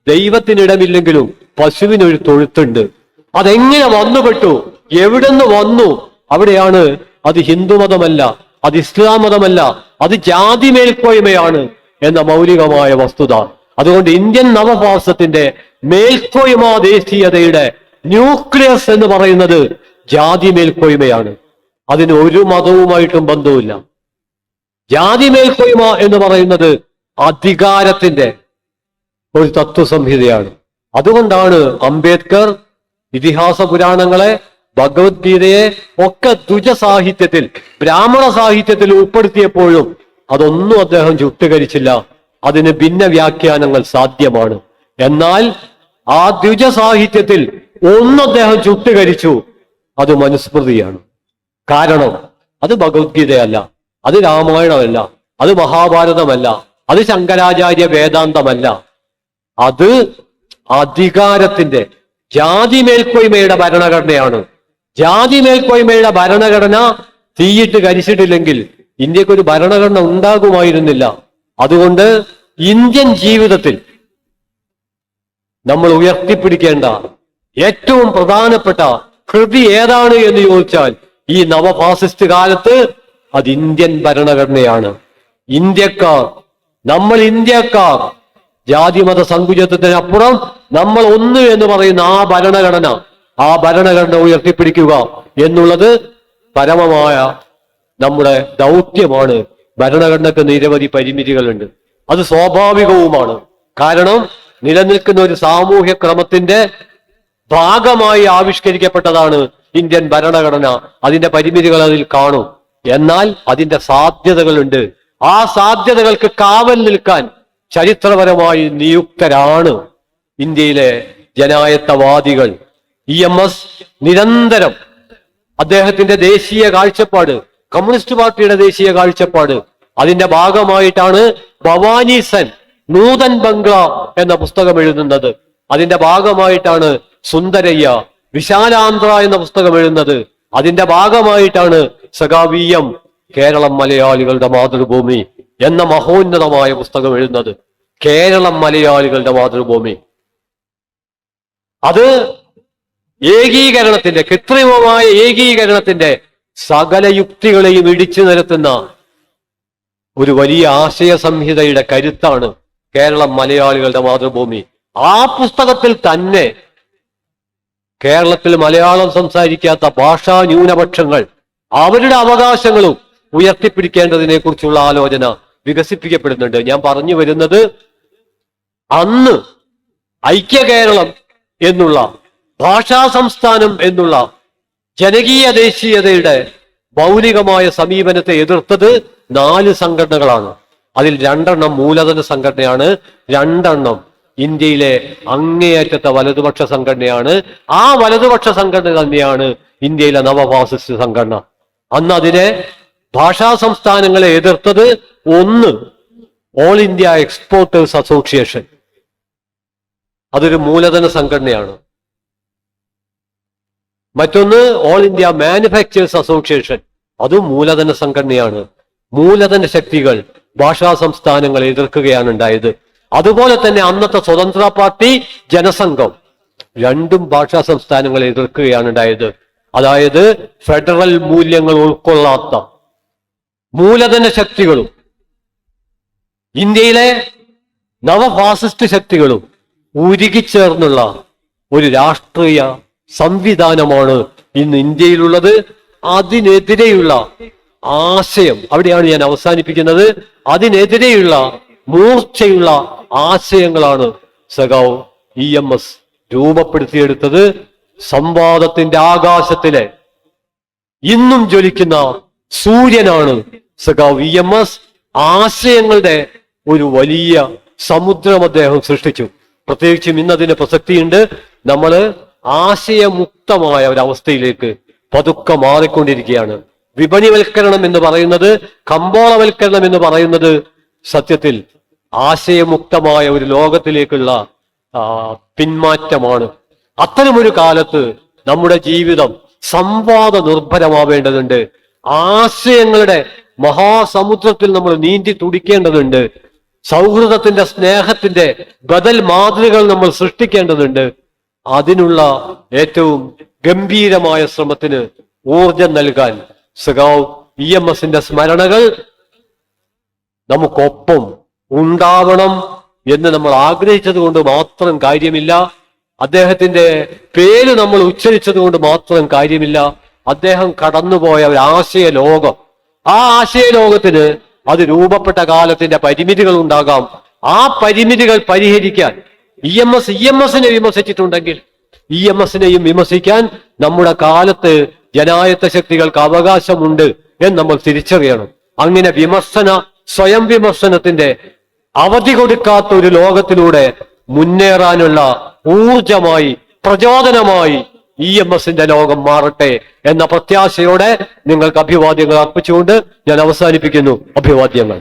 ദൈവത്തിനിടമില്ലെങ്കിലും പശുവിനൊരു തൊഴുത്തുണ്ട്. അതെങ്ങനെ വന്നുപെട്ടു, എവിടുന്ന് വന്നു? അവിടെയാണ് അത് ഹിന്ദുമതമല്ല, അത് ഇസ്ലാം മതമല്ല, അത് ജാതി മേൽക്കോയ്മയാണ് എന്ന മൗലികമായ വസ്തുത. അതുകൊണ്ട് ഇന്ത്യൻ നവഭാസത്തിന്റെ മേൽക്കോയ്മ ദേശീയതയുടെ ന്യൂക്ലിയസ് എന്ന് പറയുന്നത് ജാതി മേൽക്കോയ്മയാണ്. അതിന് ഒരു മതവുമായിട്ടും ബന്ധവുമില്ല. ജാതി മേൽക്കോയ്മ എന്ന് പറയുന്നത് അധികാരത്തിന്റെ ഒരു തത്വസംഹിതയാണ്. അതുകൊണ്ടാണ് അംബേദ്കർ ഇതിഹാസ പുരാണങ്ങളെ, ഭഗവത്ഗീതയെ ഒക്കെ ദ്വിജ സാഹിത്യത്തിൽ, ബ്രാഹ്മണ സാഹിത്യത്തിൽ ഉൾപ്പെടുത്തിയപ്പോഴും അതൊന്നും അദ്ദേഹം ചുട്ടുകരിച്ചില്ല. അതിന് ഭിന്ന വ്യാഖ്യാനങ്ങൾ സാധ്യമാണ്. എന്നാൽ ആ ദ്വിജ സാഹിത്യത്തിൽ ഒന്ന് അദ്ദേഹം ചുട്ടുകരിച്ചു, അത് മനുസ്മൃതിയാണ്. കാരണം അത് ഭഗവത്ഗീതയല്ല, അത് രാമായണമല്ല, അത് മഹാഭാരതമല്ല, അത് ശങ്കരാചാര്യ വേദാന്തമല്ല. അത് അധികാരത്തിന്റെ, ജാതി മേൽക്കോയ്മയുടെ ഭരണഘടനയാണ്. ജാതി മേൽക്കോയ്മയുടെ ഭരണഘടന തീയിട്ട് കരിച്ചിട്ടില്ലെങ്കിൽ ഇന്ത്യക്ക് ഒരു ഭരണഘടന ഉണ്ടാകുമായിരുന്നില്ല. അതുകൊണ്ട് ഇന്ത്യൻ ജീവിതത്തിൽ നമ്മൾ ഉയർത്തിപ്പിടിക്കേണ്ട ഏറ്റവും പ്രധാനപ്പെട്ട കൃതി ഏതാണ് എന്ന് ചോദിച്ചാൽ, ഈ നവഫാസിസ്റ്റ് കാലത്ത് അത് ഇന്ത്യൻ ഭരണഘടനയാണ്. ഇന്ത്യക്കാർ, നമ്മൾ ഇന്ത്യക്കാർ, ജാതിമത സങ്കുചിതത്തിനപ്പുറം നമ്മൾ ഒന്ന് എന്ന് പറയുന്ന ആ ഭരണഘടന ഉയർത്തിപ്പിടിക്കുക എന്നുള്ളത് പരമമായ നമ്മുടെ ദൗത്യമാണ്. ഭരണഘടനക്ക് നിരവധി പരിമിതികളുണ്ട്, അത് സ്വാഭാവികവുമാണ്. കാരണം നിലനിൽക്കുന്ന ഒരു സാമൂഹ്യ ക്രമത്തിന്റെ ഭാഗമായി ആവിഷ്കരിക്കപ്പെട്ടതാണ് ഇന്ത്യൻ ഭരണഘടന. അതിന്റെ പരിമിതികൾ അതിൽ കാണും. എന്നാൽ അതിന്റെ സാധ്യതകളുണ്ട്. ആ സാധ്യതകൾക്ക് കാവൽ നിൽക്കാൻ ചരിത്രപരമായി നിയുക്തരാണ് ഇന്ത്യയിലെ ജനായത്തവാദികൾ. EMS നിരന്തരം അദ്ദേഹത്തിന്റെ ദേശീയ കാഴ്ചപ്പാട്, കമ്മ്യൂണിസ്റ്റ് പാർട്ടിയുടെ ദേശീയ കാഴ്ചപ്പാട്, അതിന്റെ ഭാഗമായിട്ടാണ് ഭവാനി സെൻ നൂതൻ ബംഗ്ല എന്ന പുസ്തകം എഴുതുന്നത്. അതിന്റെ ഭാഗമായിട്ടാണ് സുന്ദരയ്യ വിശാലാന്ധ്ര എന്ന പുസ്തകം എഴുതുന്നത്. അതിന്റെ ഭാഗമായിട്ടാണ് സഖാവീയം കേരളം മലയാളികളുടെ മാതൃഭൂമി എന്ന മഹോന്നതമായ പുസ്തകം എഴുതുന്നത്. കേരളം മലയാളികളുടെ മാതൃഭൂമി. അത് ഏകീകരണത്തിന്റെ, കൃത്രിമമായ ഏകീകരണത്തിന്റെ സകല യുക്തികളെയും ഇടിച്ചു നിരത്തുന്ന ഒരു വലിയ ആശയ സംഹിതയുടെ കരുത്താണ് കേരളം മലയാളികളുടെ മാതൃഭൂമി. ആ പുസ്തകത്തിൽ തന്നെ കേരളത്തിൽ മലയാളം സംസാരിക്കാത്ത ഭാഷാ ന്യൂനപക്ഷങ്ങൾ അവരുടെ അവകാശങ്ങളും ഉയർത്തിപ്പിടിക്കേണ്ടതിനെ കുറിച്ചുള്ള ആലോചന വികസിപ്പിക്കപ്പെടുന്നുണ്ട്. ഞാൻ പറഞ്ഞു വരുന്നത്, അന്ന് ഐക്യ കേരളം എന്നുള്ള, ഭാഷാ സംസ്ഥാനം എന്നുള്ള ജനകീയ ദേശീയതയുടെ മൗലികമായ സമീപനത്തെ എതിർത്തത് 4 സംഘടനകളാണ്. അതിൽ 2 മൂലധന സംഘടനയാണ്, 2 ഇന്ത്യയിലെ അങ്ങേയറ്റത്തെ വലതുപക്ഷ സംഘടനയാണ്. ആ വലതുപക്ഷ സംഘടന തന്നെയാണ് ഇന്ത്യയിലെ നവഫാസിസ്റ്റ് സംഘടന. അന്ന് അതിനെ ഭാഷാ സംസ്ഥാനങ്ങളെ എതിർത്തത്, ഒന്ന് ഓൾ ഇന്ത്യ എക്സ്പോർട്ടേഴ്സ് അസോസിയേഷൻ, അതൊരു മൂലധന സംഘടനയാണ്. മറ്റൊന്ന് ഓൾ ഇന്ത്യ മാനുഫാക്ചേഴ്സ് അസോസിയേഷൻ, അതും മൂലധന സംഘടനയാണ്. മൂലധന ശക്തികൾ ഭാഷാ സംസ്ഥാനങ്ങളെ എതിർക്കുകയാണ് ഉണ്ടായത്. അതുപോലെ തന്നെ അന്നത്തെ സ്വതന്ത്ര പാർട്ടി ജനസംഘം, രണ്ടും ഭാഷാ സംസ്ഥാനങ്ങളെ എതിർക്കുകയാണ് ഉണ്ടായത്. അതായത് ഫെഡറൽ മൂല്യങ്ങൾ ഉൾക്കൊള്ളാത്ത മൂലധന ശക്തികളും ഇന്ത്യയിലെ നവഫാസിസ്റ്റ് ശക്തികളും ഉരുകിച്ചേർന്നുള്ള ഒരു രാഷ്ട്രീയ സംവിധാനമാണ് ഇന്ന് ഇന്ത്യയിലുള്ളത്. അതിനെതിരെയുള്ള ആശയം, അവിടെയാണ് ഞാൻ അവസാനിപ്പിക്കുന്നത്, അതിനെതിരെയുള്ള മൂർച്ചയുള്ള ആശയങ്ങളാണ് സഖാവ് EMS രൂപപ്പെടുത്തിയെടുത്തത്. സംവാദത്തിന്റെ ആകാശത്തിലെ ഇന്നും ജ്വലിക്കുന്ന സൂര്യനാണ് സഖാവ് EMS. ആശയങ്ങളുടെ ഒരു വലിയ സമുദ്രം അദ്ദേഹം സൃഷ്ടിച്ചു. പ്രത്യേകിച്ചും ഇന്നതിന് പ്രസക്തിയുണ്ട്. നമ്മൾ ആശയമുക്തമായ ഒരവസ്ഥയിലേക്ക് പതുക്കെ മാറിക്കൊണ്ടിരിക്കുകയാണ്. വിപണിവൽക്കരണം എന്ന് പറയുന്നത്, കമ്പോളവൽക്കരണം എന്ന് പറയുന്നത് സത്യത്തിൽ ആശയമുക്തമായ ഒരു ലോകത്തിലേക്കുള്ള പിന്മാറ്റമാണ്. അത്തരമൊരു കാലത്ത് നമ്മുടെ ജീവിതം സംവാദ നിർഭരമാവേണ്ടതുണ്ട്. ആശയങ്ങളുടെ മഹാസമുദ്രത്തിൽ നമ്മൾ നീന്തി തുടിക്കേണ്ടതുണ്ട്. സൗഹൃദത്തിന്റെ, സ്നേഹത്തിന്റെ ബദൽ മാതൃകകൾ നമ്മൾ സൃഷ്ടിക്കേണ്ടതുണ്ട്. അതിനുള്ള ഏറ്റവും ഗംഭീരമായ ശ്രമത്തിന് ഊർജം നൽകാൻ സഖാവ് EMSന്റെ സ്മരണകൾ നമുക്കൊപ്പം ഉണ്ടാവണം എന്ന് നമ്മൾ ആഗ്രഹിച്ചത് കൊണ്ട് മാത്രം കാര്യമില്ല. അദ്ദേഹത്തിന്റെ പേര് നമ്മൾ ഉച്ചരിച്ചത് കൊണ്ട് മാത്രം കാര്യമില്ല. അദ്ദേഹം കടന്നുപോയ ഒരു ആശയ ലോകം, ആ ആശയ ലോകത്തിന് അത് രൂപപ്പെട്ട കാലത്തിന്റെ പരിമിതികൾ ഉണ്ടാകാം. ആ പരിമിതികൾ പരിഹരിക്കാൻ EMSനെ വിമർശിച്ചിട്ടുണ്ടെങ്കിൽ EMSനെയും വിമർശിക്കാൻ നമ്മുടെ കാലത്ത് ജനായത്ത ശക്തികൾക്ക് അവകാശമുണ്ട് എന്ന് നമ്മൾ തിരിച്ചറിയണം. അങ്ങനെ സ്വയം വിമർശനത്തിന്റെ അവധി കൊടുക്കാത്ത ഒരു ലോകത്തിലൂടെ മുന്നേറാനുള്ള ഊർജമായി, പ്രചോദനമായി EMSന്റെ ലോകം മാറട്ടെ എന്ന പ്രത്യാശയോടെ നിങ്ങൾക്ക് അഭിവാദ്യങ്ങൾ അർപ്പിച്ചുകൊണ്ട് ഞാൻ അവസാനിപ്പിക്കുന്നു. അഭിവാദ്യങ്ങൾ.